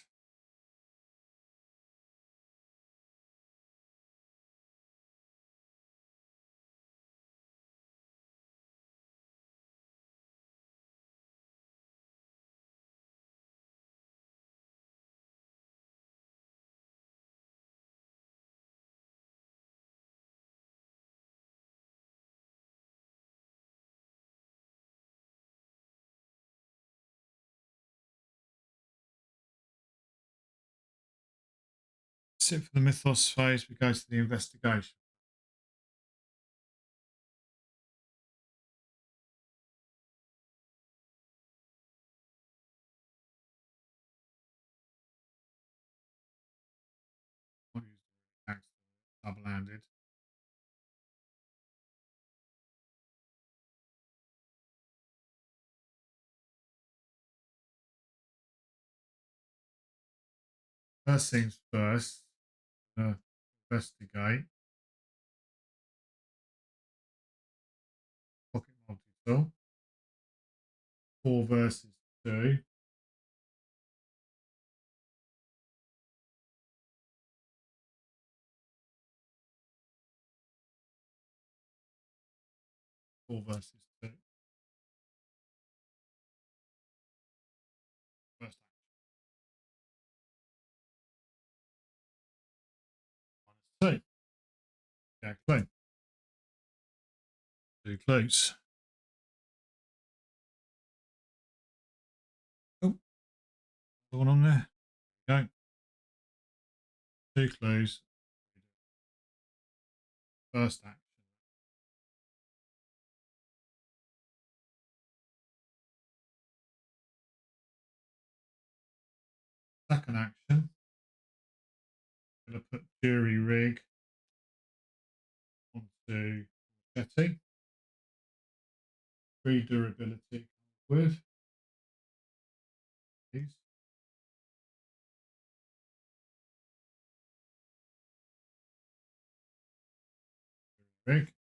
That's it for the mythos phase. We go to the investigation. I'll use the axe, double-handed. First things first, investigate. Pocket multi-tool. 4 versus 2. 4 versus 2. First action. -2. Yeah, clue. 2 clues. Oh, what's going on there? Okay. 2 clues. First action. Second action. I'm going to put jury rig onto machete. 3 durability with these. Rig.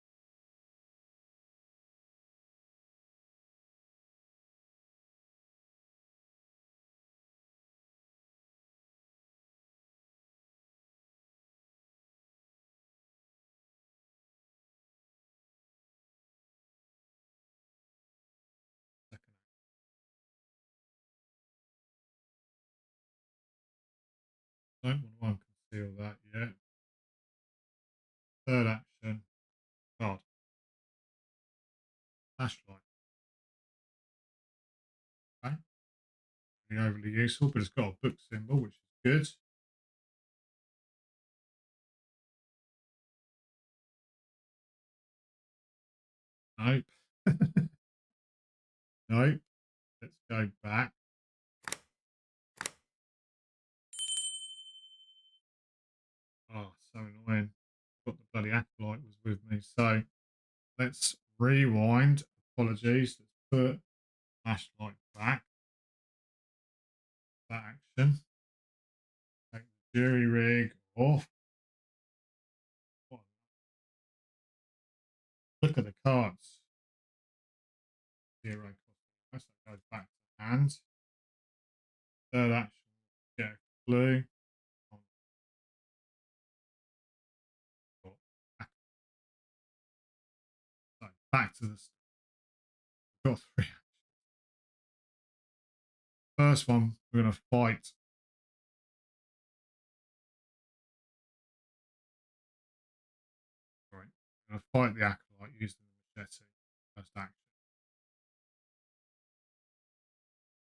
Second action. Don't want to unconceal that yet. Third action. Card. Flashlight. Okay. Really overly useful, but it's got a book symbol, which is good. Nope. Nope. Let's go back. Oh, so annoying. Got the bloody acolyte was with me. So let's rewind. Apologies. Let's put flashlight back. That action. Take Jury rig off. Look at the cards. Zero cost. That goes back to hand. Third action. Get blue. So back to the got three. First one, we're going to fight. Right. We're going to fight the acolyte using the machete. First action.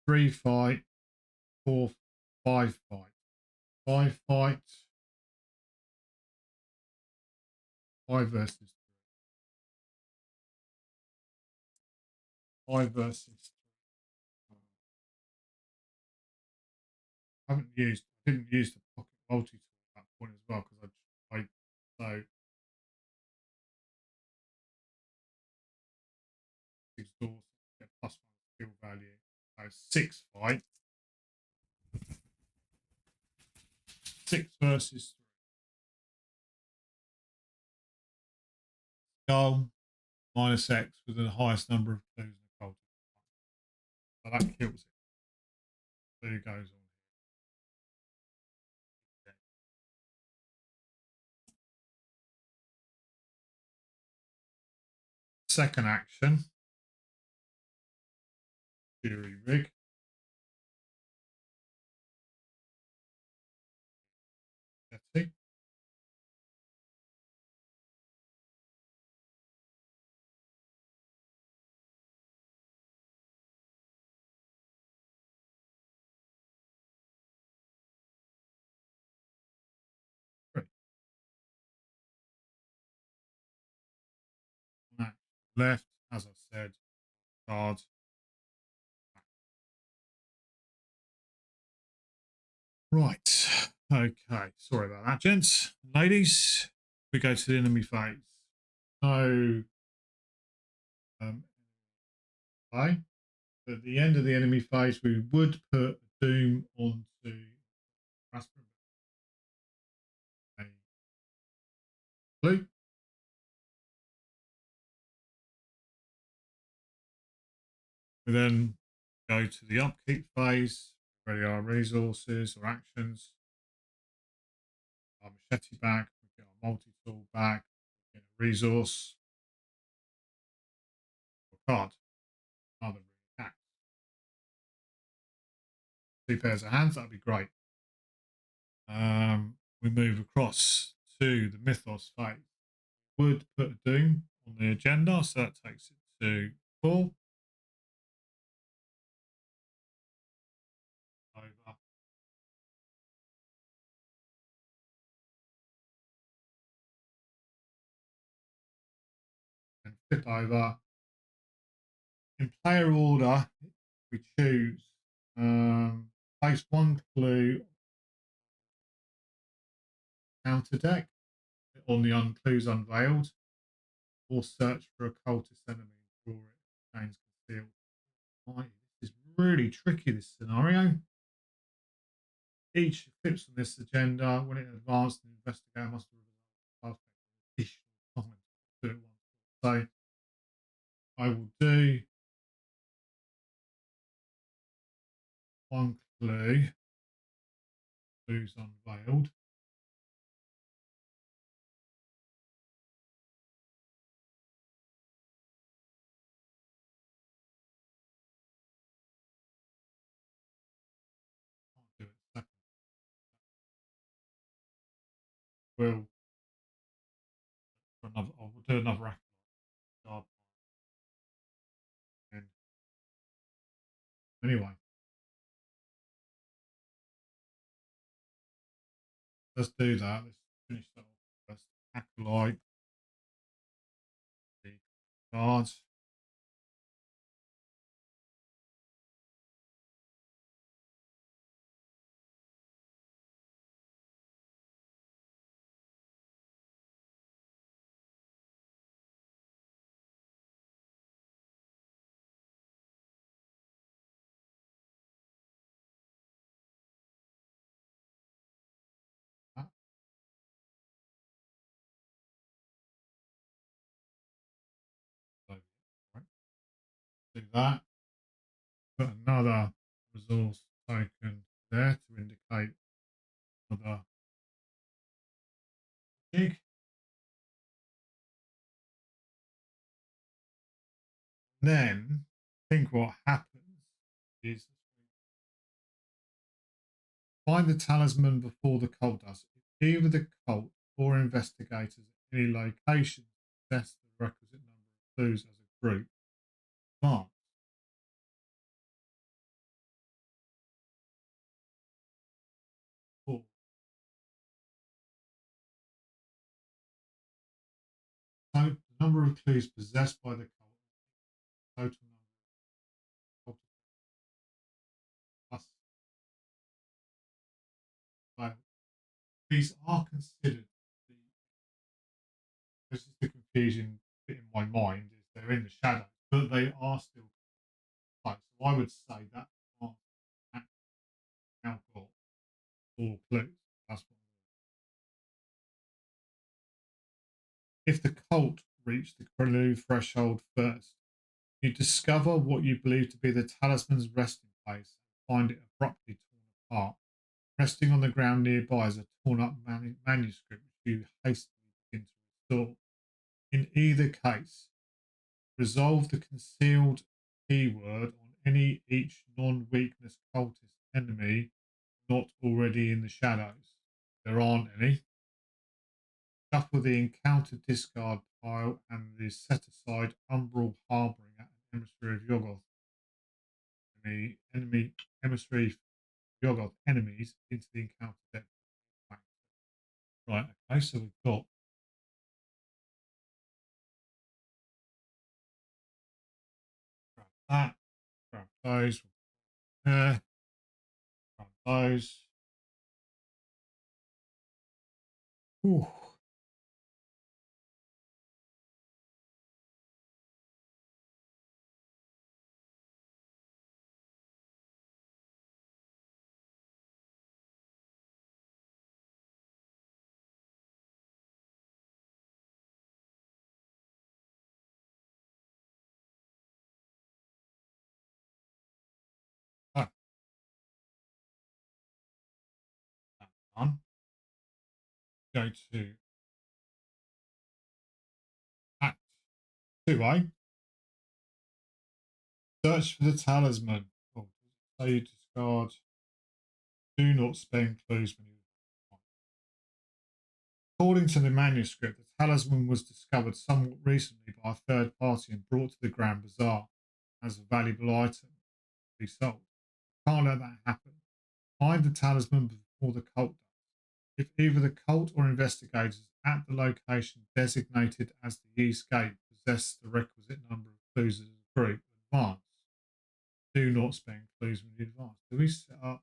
3 fight, 4, 5 fight. 5 fight. 5 versus 3. 5 versus 3. I didn't use the pocket multi tool at that point as well because so exhaust get plus 1 skill value. So 6 fight. 6 versus 3. Skull minus X with the highest number of clues in the culture. So that kills it. Blue goes on. Second action. Jury rig. Machete. Left, as I said, card. Right. Okay. Sorry about that, gents. Ladies, we go to the enemy phase. So, okay. At the end of the enemy phase, we would put Doom onto blue. We then go to the upkeep phase, ready our resources or actions. Our machete back, we get our multi-tool back, we get a resource or card. Other attacks. 2 pairs of hands, that'd be great. We move across to the mythos phase. Would put a Doom on the agenda, so that takes it to 4. Over. And flip over. In player order, we choose place 1 clue counter deck on the clues unveiled, or search for a cultist enemy and draw it. Gains concealed. Right, this is really tricky, this scenario. Each flips on this agenda. When it advances, the investigator must have additional comments to it once. So I will do 1 clue. Clues unveiled. I'll do it second. We'll I'll do another act. Anyway, let's do that. Let's finish that off first. Acolyte. The cards. that. Put another resource token there to indicate another gig. Then I think what happens is find the talisman before the cult does. If either the cult or investigators at any location possess the requisite number of clues as a group, mark. Four. So the number of clues possessed by the cult, total number of plus fail. These are considered this is the confusion bit in my mind is they're in the shadows, but they are still close. So I would say that now got four clues. That's what if the cult reached the clue threshold first, you discover what you believe to be the talisman's resting place and find it abruptly torn apart. Resting on the ground nearby is a torn up manuscript which you hastily begin to restore. In either case, resolve the concealed keyword on any each non weakness cultist enemy not already in the shadows. There aren't any. Shuffle the encounter discard pile and the set aside umbral harboring at an emissary of Yoggoth enemy emissary Yoggoth enemies into the encounter deck. Right, okay, so we've got that, grab those, grab those. Ooh. Ah, that's done. Go to Act 2A. Search for the talisman. Oh, so you discard. Do not spend clues when you. According to the manuscript, the talisman was discovered somewhat recently by a third party and brought to the Grand Bazaar as a valuable item to be sold. Can't let that happen. Find the talisman before the cult does. If either the cult or investigators at the location designated as the East Gate possess the requisite number of clues as a group, advance. Do not spend clues when you advance. Do we set up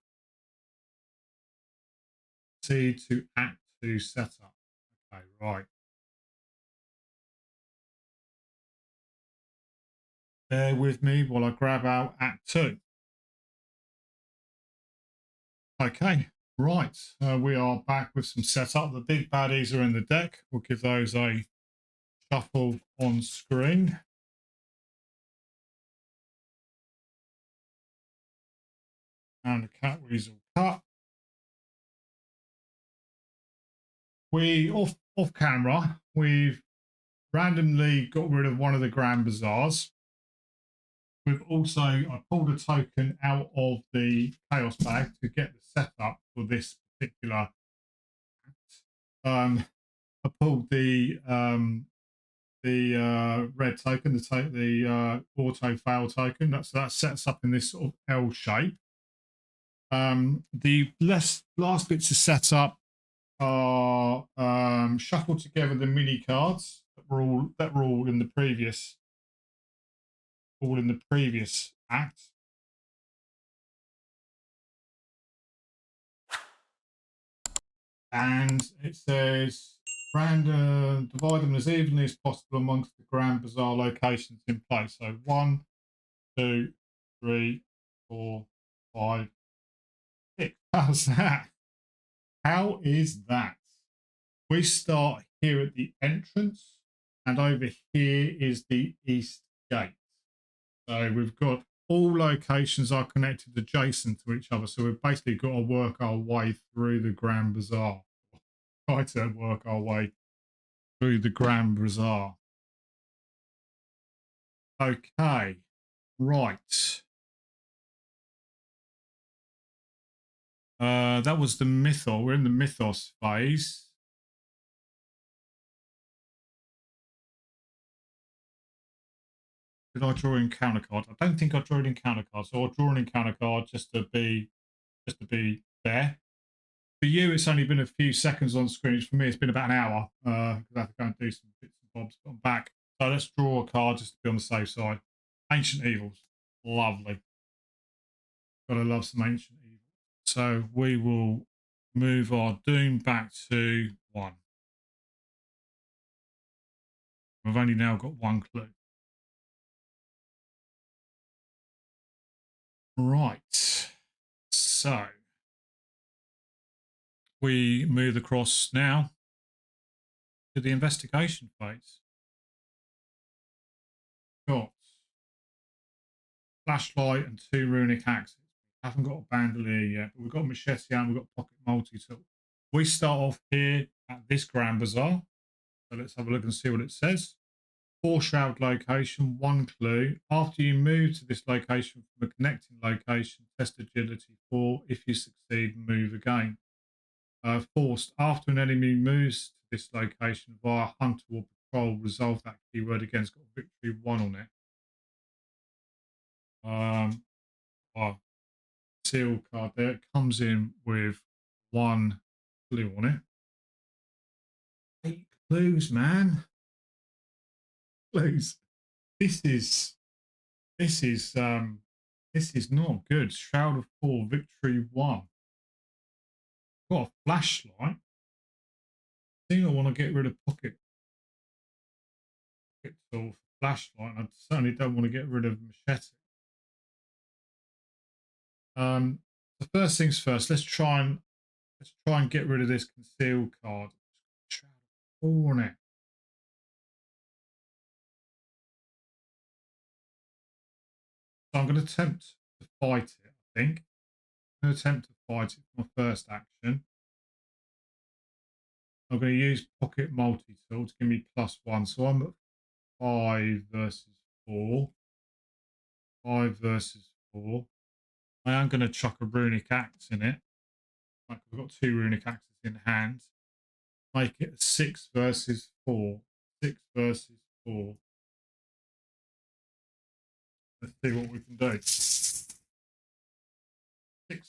C to Act 2 setup? Okay, right. Bear with me while I grab out Act 2. Okay, right. We are back with some setup. The big baddies are in the deck. We'll give those a shuffle on screen. And the cat weasel cut. We off camera, we've randomly got rid of one of the Grand Bazaars. We've also I pulled a token out of the chaos bag to get the setup for this particular act. I pulled the red token, the auto fail token. That sets up in this sort of L shape. The last bits to set up are shuffle together the mini cards that were all in the previous act. And it says random divide them as evenly as possible amongst the Grand Bazaar locations in place. So 1, 2, 3, 4, 5, 6. How's that? How is that? We start here at the entrance, and over here is the East Gate. So we've got all locations are connected adjacent to each other. So we've basically got to work our way through the Grand Bazaar. Try to work our way through the Grand Bazaar. Okay, right. That was the mythos. We're in the mythos phase. Did I draw encounter card? I don't think I drew an encounter card, so I'll draw an encounter card just to be fair. For you, it's only been a few seconds on screen. For me, it's been about an hour because I have to go and do some bits and bobs. But I'm back. So let's draw a card just to be on the safe side. Ancient Evils. Lovely. Gotta love some Ancient Evils. So we will move our Doom back to 1. We've only now got 1 clue. Right. So we move across now to the investigation phase. Got flashlight and 2 runic axes. We haven't got a bandolier yet, but we've got a machete and we've got pocket multi-tool. We start off here at this Grand Bazaar. So let's have a look and see what it says. 4 shroud location, 1 clue. After you move to this location from a connecting location, test agility 4. If you succeed, move again. Forced. After an enemy moves to this location via hunt or patrol, resolve that keyword again. It's got victory 1 on it. Our seal card there. It comes in with 1 clue on it. 8 clues, man. Clues. This is not good. Shroud of 4, victory 1. Got a flashlight. I think I want to get rid of pocket tool for flashlight. I certainly don't want to get rid of machete. The first things first. Let's try and get rid of this conceal card. Shroud of 4 on it. So I'm going to attempt to fight it. I think I'm going to attempt to fight it for my first action. I'm going to use pocket multi-tool to give me +1. So I'm at 5 versus 4. 5 versus 4. I am going to chuck a runic axe in it. Like we've got 2 runic axes in hand. Make it 6 versus 4. 6 versus 4. Let's see what we can do. 6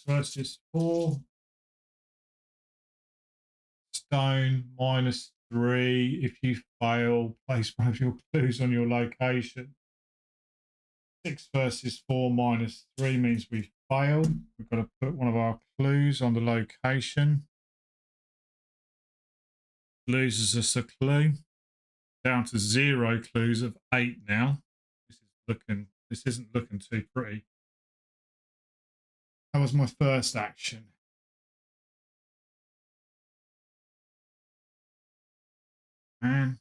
versus 4. Stone -3. If you fail, place one of your clues on your location. 6 versus 4 -3 means we fail. We've got to put one of our clues on the location. Loses us a clue. Down to 0 clues of 8 now. This isn't looking too pretty. That was my first action. Man.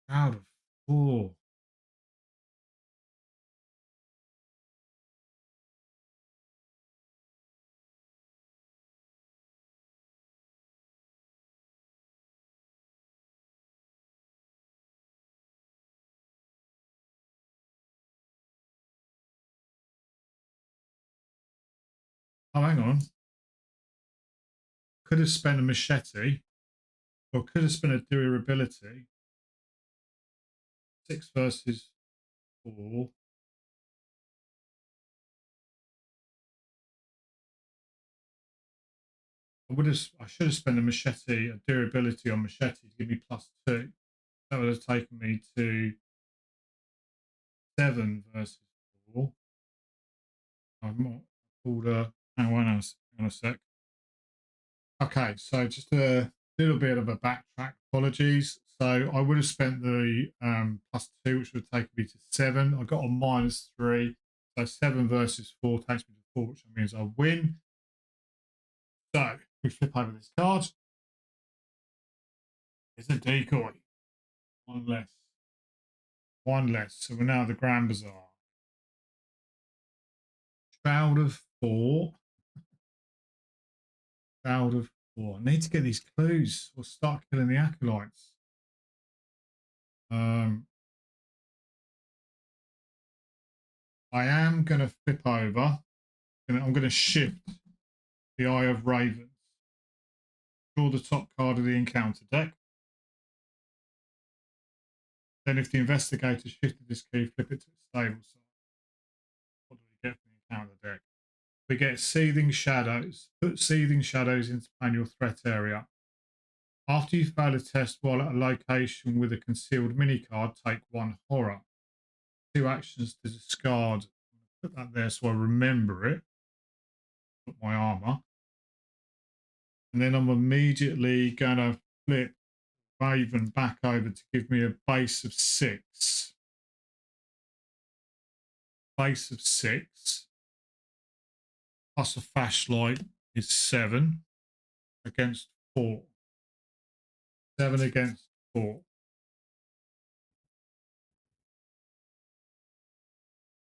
Out of 4. Oh, hang on. Could have spent a machete, or could have spent a durability. 6 versus 4. I should have spent a machete, a durability on machete to give me +2. That would have taken me to 7 versus 4. I'm not pulled a. Hang on a sec. Okay, so just a little bit of a backtrack. Apologies. So I would have spent the +2, which would take me to 7. I got a -3. So 7 versus 4 takes me to 4, which means I win. So we flip over this card. It's a decoy. One less. One less. So we're now at the Grand Bazaar. Shroud of 4. Shroud of 4. I need to get these clues or start killing the acolytes. I am going to flip over. I'm going to shift the Eye of Ravens. Draw the top card of the encounter deck. Then if the investigator shifted this key, flip it to the stable side. What do we get from the encounter deck? We get Seething Shadows. Put Seething Shadows into your threat area. After you fail a test while at a location with a concealed mini card, take 1 horror. 2 actions to discard. Put that there so I remember it. Put my armor. And then I'm immediately going to flip Raven back over to give me a base of 6. Base of 6. Plus a flashlight is 7 against 4. 7 against 4.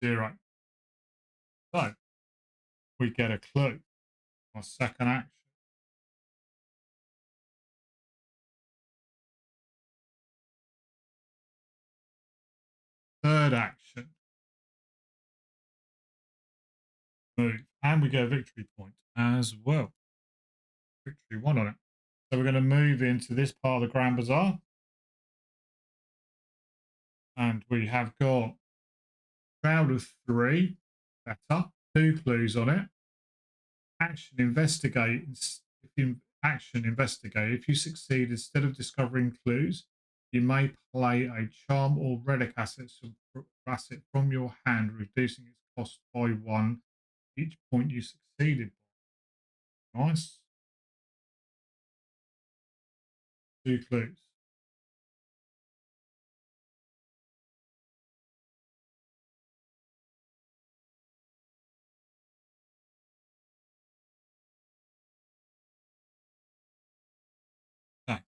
0. So we get a clue. Our second action. Third action. Move. And we get a victory point as well. Victory 1 on it. So we're going to move into this part of the Grand Bazaar. And we have got Shroud of 3. Better. 2 clues on it. Action investigate. If you succeed, instead of discovering clues, you may play a charm or relic asset from your hand, reducing its cost by 1 each point you succeeded. Nice. 2 clues. Okay.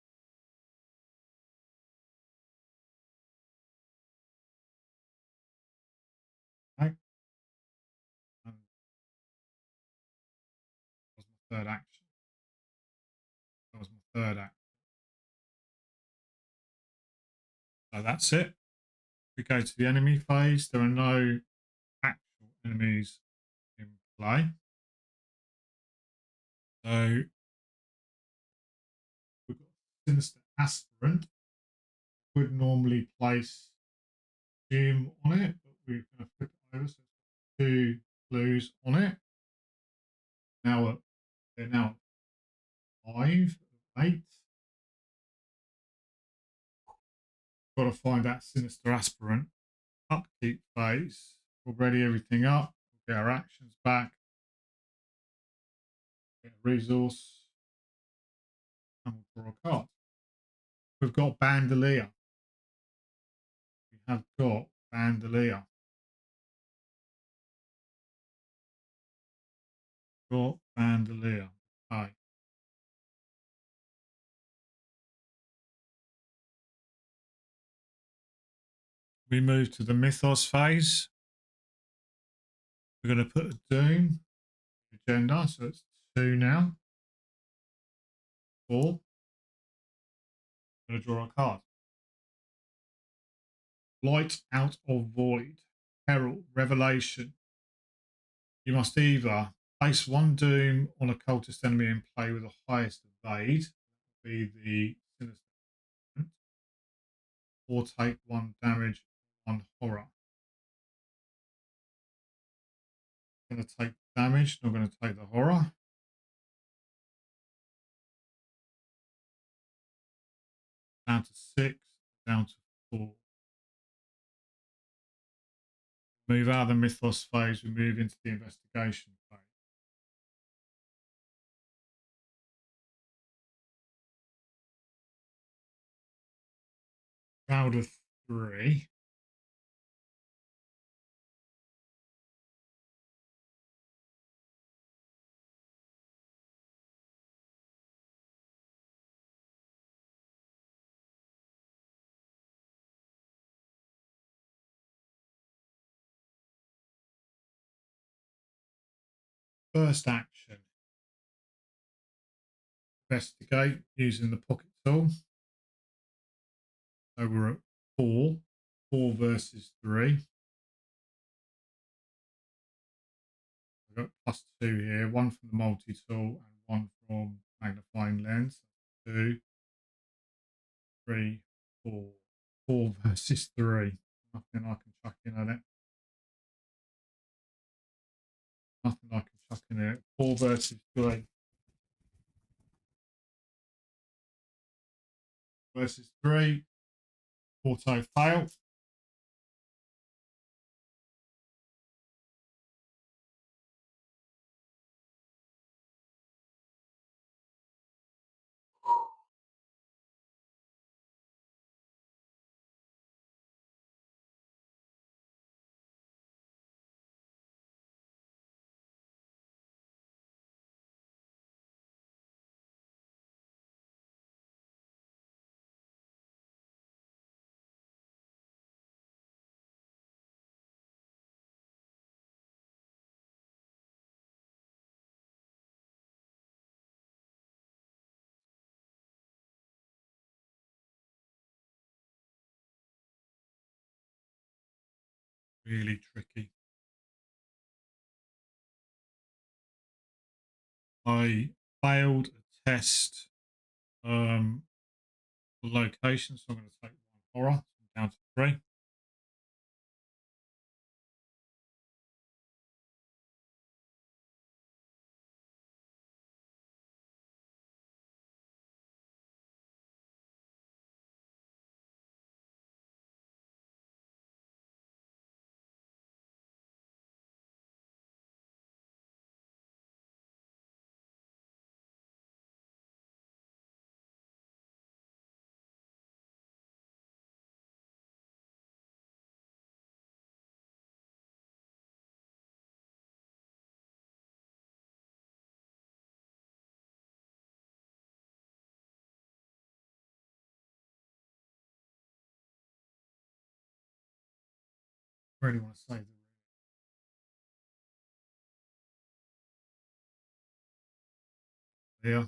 Okay. And that was my third action. That was my third action. So that's it. We go to the enemy phase. There are no actual enemies in play. So we've got Sinister Aspirant. Would normally place Jim on it, but we're going to flip it over. So 2 clues on it. Now they're now 5, 8. Got to find that Sinister Aspirant. Upkeep phase. We'll ready everything up. We'll get our actions back. Get a resource. And we'll draw a card. We've got Bandolier. We have got Bandolier. Got Bandolier. Okay. We move to the Mythos phase. We're going to put a Doom agenda, so it's 2 now. 4. I'm going to draw a card. Light out of void. Peril. Revelation. You must either place 1 Doom on a cultist enemy and play with the highest evade, that will be the sinister, or take 1 damage, 1 horror. I'm going to take damage, not going to take the horror. Down to 6, down to 4. Move out of the Mythos phase, we move into the investigation phase. Shroud of 3. first action, investigate using the pocket tool. So we're at 4, 4 versus 3. We've got +2 here, one from the multi tool and one from magnifying lens. 2, 3, 4. 4 versus 3. Nothing I can chuck in at it. Nothing I can chuck in it. 4 versus 3. Versus 3. Auto fail. Really tricky. I failed a test location, so I'm going to take 1 horror. So I'm down to 3. Really want to save the here.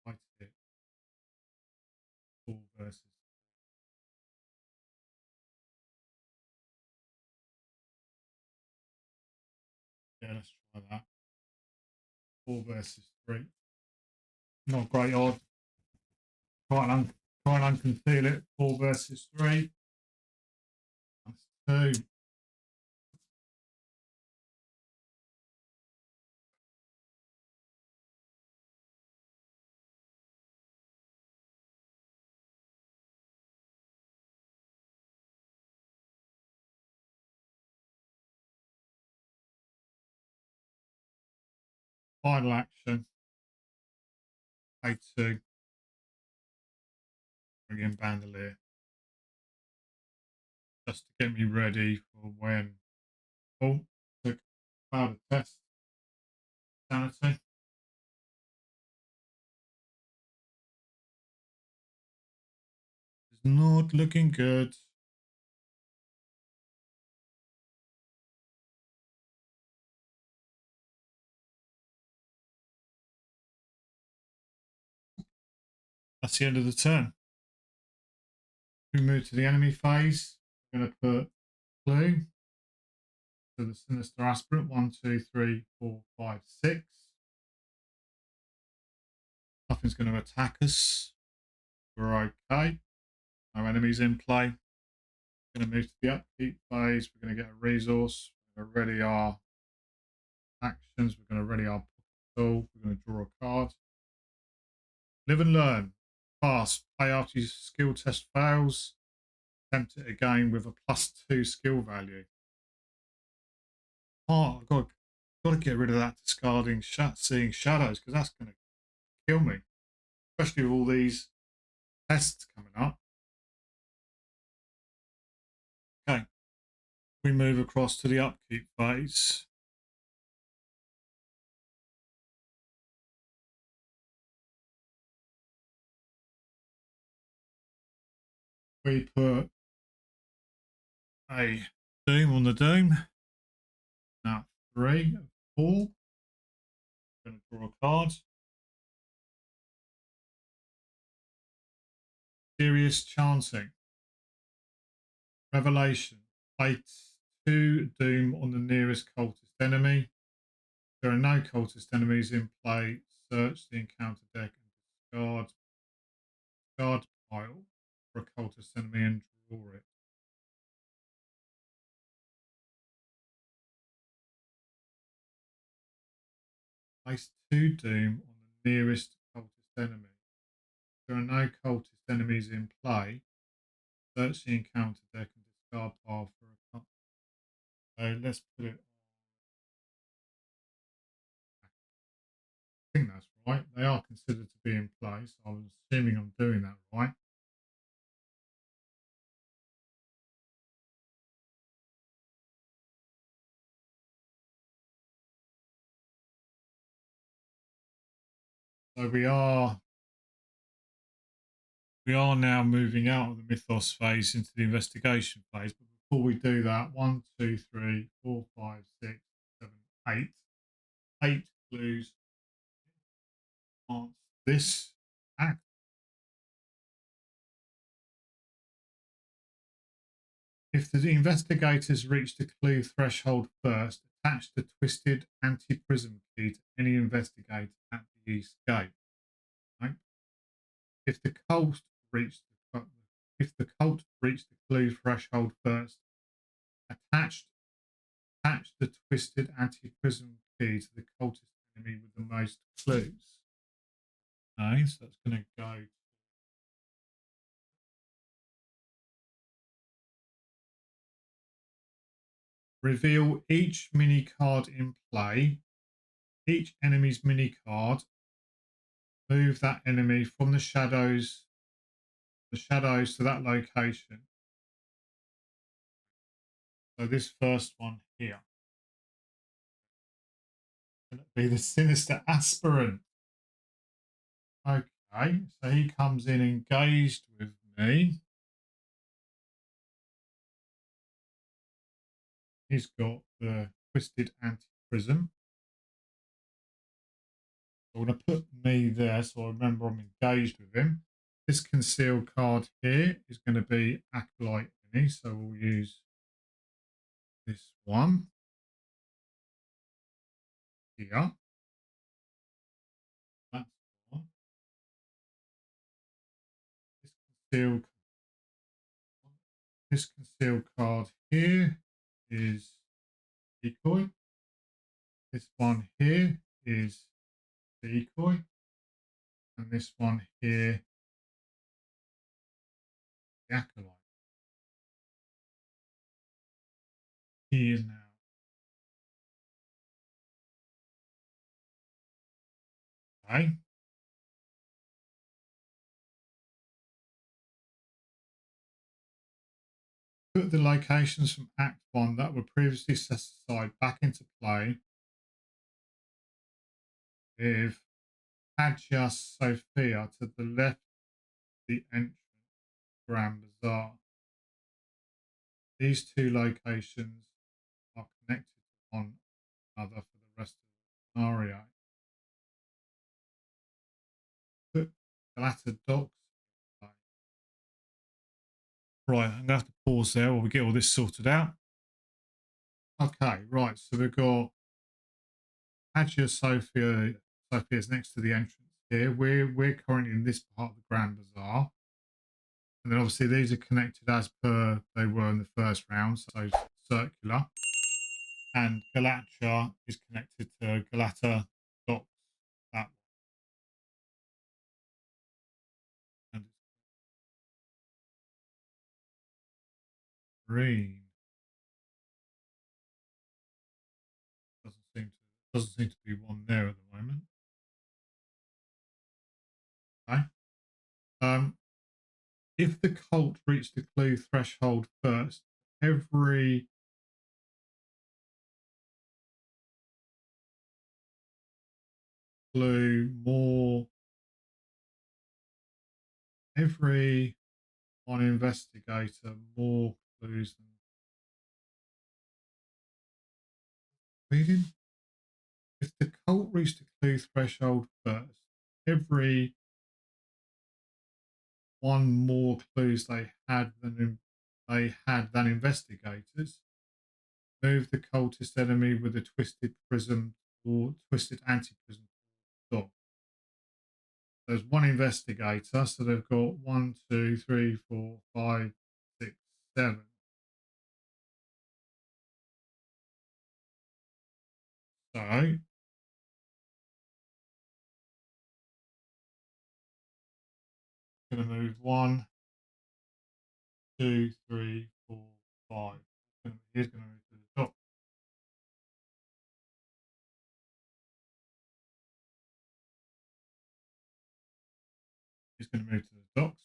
Fight it. 4 versus. Yeah, let's try that. 4 versus 3. Not great odd. Try and unconceal it. 4 versus 3. That's 2. Final action. A2. Bring in bandolier. Just to get me ready for when. Oh, took failed a test. Sanity. It's not looking good. That's the end of the turn. We move to the enemy phase. We're going to put clue to the sinister aspirant. 1, 2, 3, 4, 5, 6. Nothing's going to attack us. We're okay. No enemies in play. We're going to move to the upkeep phase. We're going to get a resource. We're going to ready our actions. We're going to ready our tool. We're going to draw a card. Live and learn. Pass. Pay after your skill test fails. Attempt it again with a +2 skill value. Oh, got to get rid of that discarding seeing shadows, because that's going to kill me, especially with all these tests coming up. Okay, we move across to the upkeep phase. we put a doom on the doom. Now 3, 4. Going to draw a card. Serious chancing. Revelation. Place 2 doom on the nearest cultist enemy. If there are no cultist enemies in play, search the encounter deck and discard pile for a cultist enemy and draw it. Place 2 doom on the nearest cultist enemy. If there are no cultist enemies in play, search the encounter deck and discard pile for a cultist. So let's put it. I think that's right. They are considered to be in place. I was assuming I'm doing that right. So we are now moving out of the mythos phase into the investigation phase. But before we do that, 1, 2, 3, 4, 5, 6, 7, 8. 8 clues. Answer this act. If the investigators reach the clue threshold first, attach the twisted anti-prism key to any investigator at the east gate. Right? If the cult reached the clue threshold first, attach the twisted anti-prism key to the cultist enemy with the most clues. Okay, so that's going to go. Reveal each mini card in play. Each enemy's mini card. Move that enemy from the shadows to that location. So this first one here. Going to be the sinister aspirant. Okay, so he comes in engaged with me. He's got the twisted anti-prism. I'm going to put me there so I remember I'm engaged with him. This concealed card here is going to be Acolyte Mini, so we'll use this one here. That's one. This concealed card here is decoy. This one here is decoy. And this one here, the Acolyte. He is now. Okay. Put the locations from Act 1 that were previously set aside back into play with Hagia Sophia to the left of the entrance Grand Bazaar. These two locations are connected to one another for the rest of the scenario. Put Galata Docks. Right, I'm going to have to pause there while we get all this sorted out. Okay, right, so we've got Hagia Sophia. Sophia's next to the entrance here. We're currently in this part of the Grand Bazaar. And then obviously these are connected as per they were in the first round, so circular. And Galatia is connected to Galata Docks, that one. And it's green. Doesn't seem to be one there at the moment. Okay. If the cult reached the clue threshold first, every clue more every One investigator, more clues than reading. If the cult reached the clue threshold first, every one more clues they had than investigators, move the cultist enemy with a twisted prism or twisted anti-prism dot. There's one investigator, so they've got 1, 2, 3, 4, 5, 6, 7. So I'm going to move 1, 2, 3, 4, 5. He's going to move to the top. He's going to move to the docks.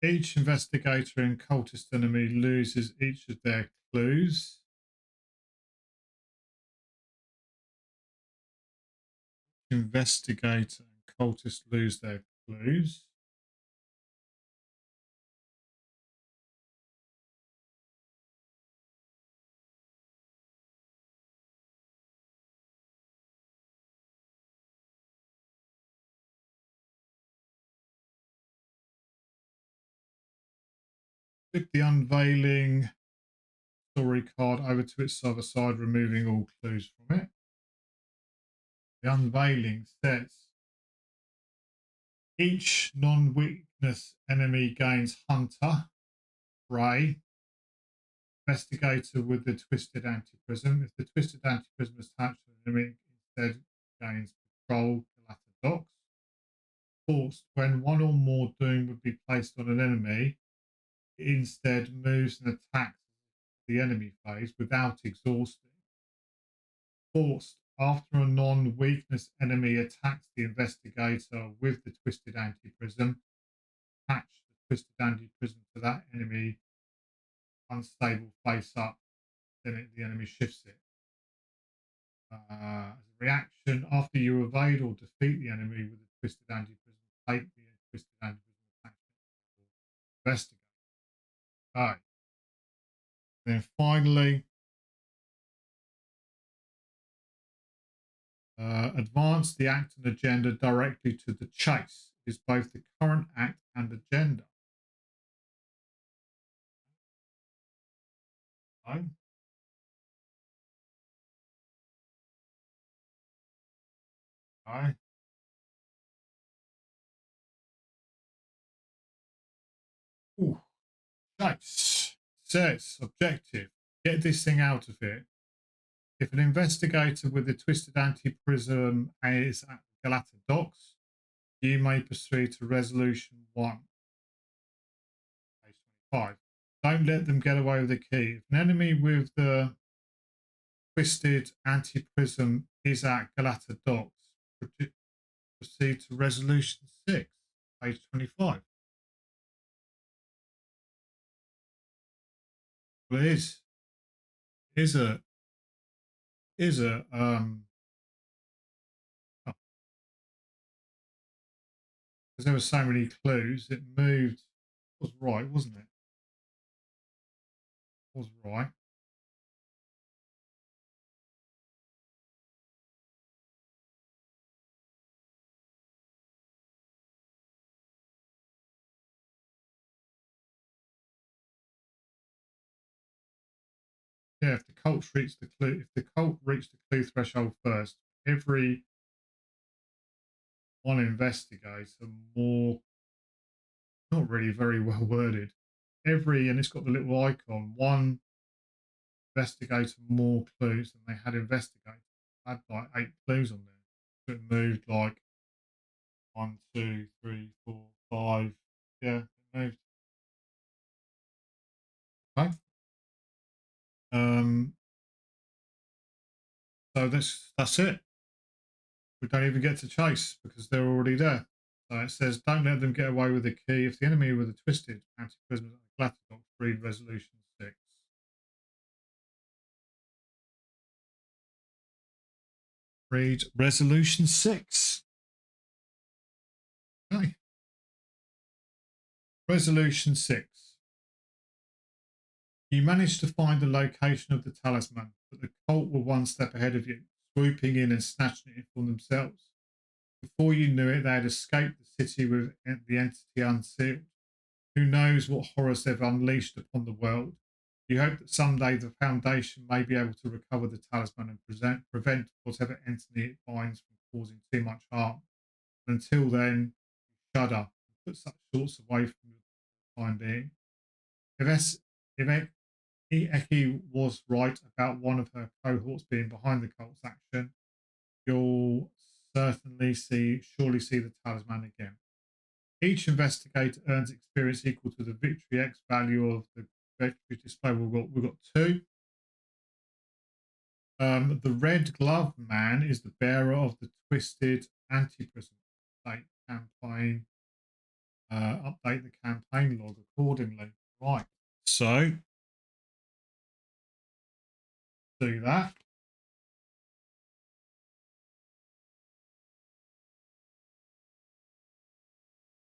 Each investigator and cultist enemy loses each of their clues. Investigator and cultist lose their clues. Flick the unveiling story card over to its other side, removing all clues from it. The unveiling says each non-weakness enemy gains hunter, prey, investigator with the twisted anti-prism. If the twisted anti-prism is attached to the enemy, instead gains patrol the latter docks. Forced, when one or more doom would be placed on an enemy, it instead moves and attacks the enemy phase without exhausting. Forced, after a non-weakness enemy attacks the investigator with the twisted anti-prism, attach the twisted anti-prism to that enemy unstable face up, then the enemy shifts it. As a reaction, after you evade or defeat the enemy with the twisted anti-prism, take the twisted anti-prism attachment to investigate. Okay. Then finally, advance the act and agenda directly to the chase. It is both the current act and agenda. Okay. Okay. Ooh. Chase says objective: get this thing out of here. If an investigator with a twisted anti-prism is at the Galata docks, you may proceed to resolution 1, page 25. Don't let them get away with the key. If an enemy with the twisted anti-prism is at Galata docks, proceed to resolution 6, page 25. Well, it is a oh, because there were so many clues, it moved. It was right, wasn't it? It was right. Yeah, if the cult reached the clue threshold first, every one investigator more, not really very well worded. And it's got the little icon, one investigator more clues than they had investigators. Had like 8 clues on there. So it moved like 1, 2, 3, 4, 5. Yeah, it moved. Okay. Um, so that's it. We don't even get to chase because they're already there. So it says, don't let them get away with the key. If the enemy with a twisted anti-prism Glatterdock, read resolution 6. Read resolution 6. Okay. Resolution 6. You managed to find the location of the talisman, but the cult were one step ahead of you, swooping in and snatching it from themselves. Before you knew it, they had escaped the city with the entity unsealed. Who knows what horrors they've unleashed upon the world? You hope that someday the Foundation may be able to recover the talisman and prevent whatever entity it binds from causing too much harm. Until then, shudder and put such thoughts away from you for the time being. If Eki was right about one of her cohorts being behind the cult's action, you'll surely see the talisman again. Each investigator earns experience equal to the victory X value of the victory display. We've got 2. The red glove man is the bearer of the twisted anti-prism update campaign. Update the campaign log accordingly. Right. So do that.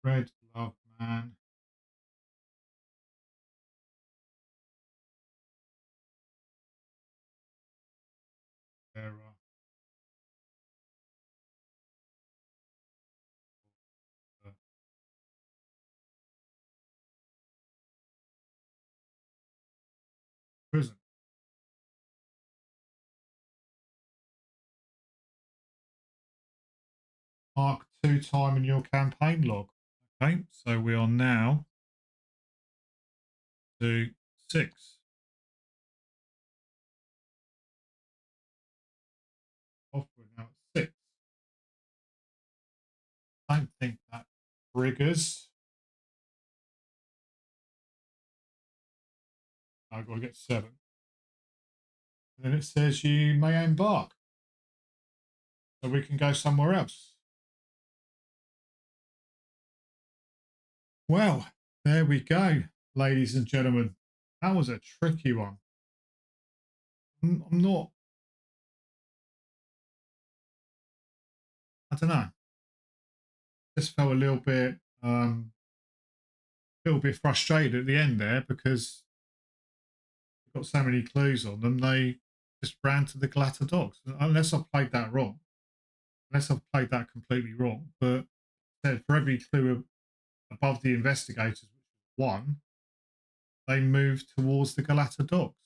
Red glove man. Bearer. Prison. Mark 2 time in your campaign log. Okay, so we are now to 6. Off we're now at 6. I don't think that triggers. I've got to get 7. And then it says you may embark. So we can go somewhere else. Well, there we go, ladies and gentlemen. That was a tricky one. I'm not, I don't know. Just felt a little bit frustrated at the end there because we've got so many clues on them. They just ran to the glatter dogs. Unless I've played that wrong. Unless I've played that completely wrong. But for every clue above the investigators, which was 1, they moved towards the Galata docks.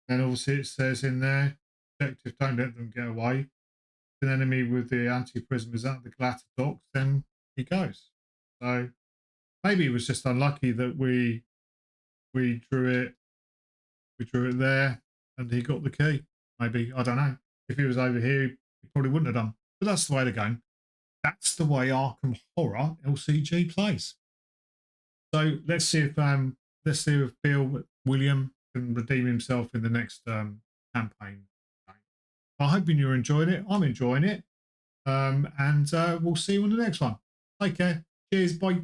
And obviously it says in there, objective, don't let them get away. If an enemy with the anti-prism is at the Galata docks, then he goes. So maybe it was just unlucky that we drew it there and he got the key. Maybe, I don't know. If he was over here, he probably wouldn't have done. But that's the way they're going. That's the way Arkham Horror LCG plays. So let's see if William can redeem himself in the next campaign. I hope you enjoyed it. I'm enjoying it. And we'll see you on the next one. Take care. Cheers. Bye.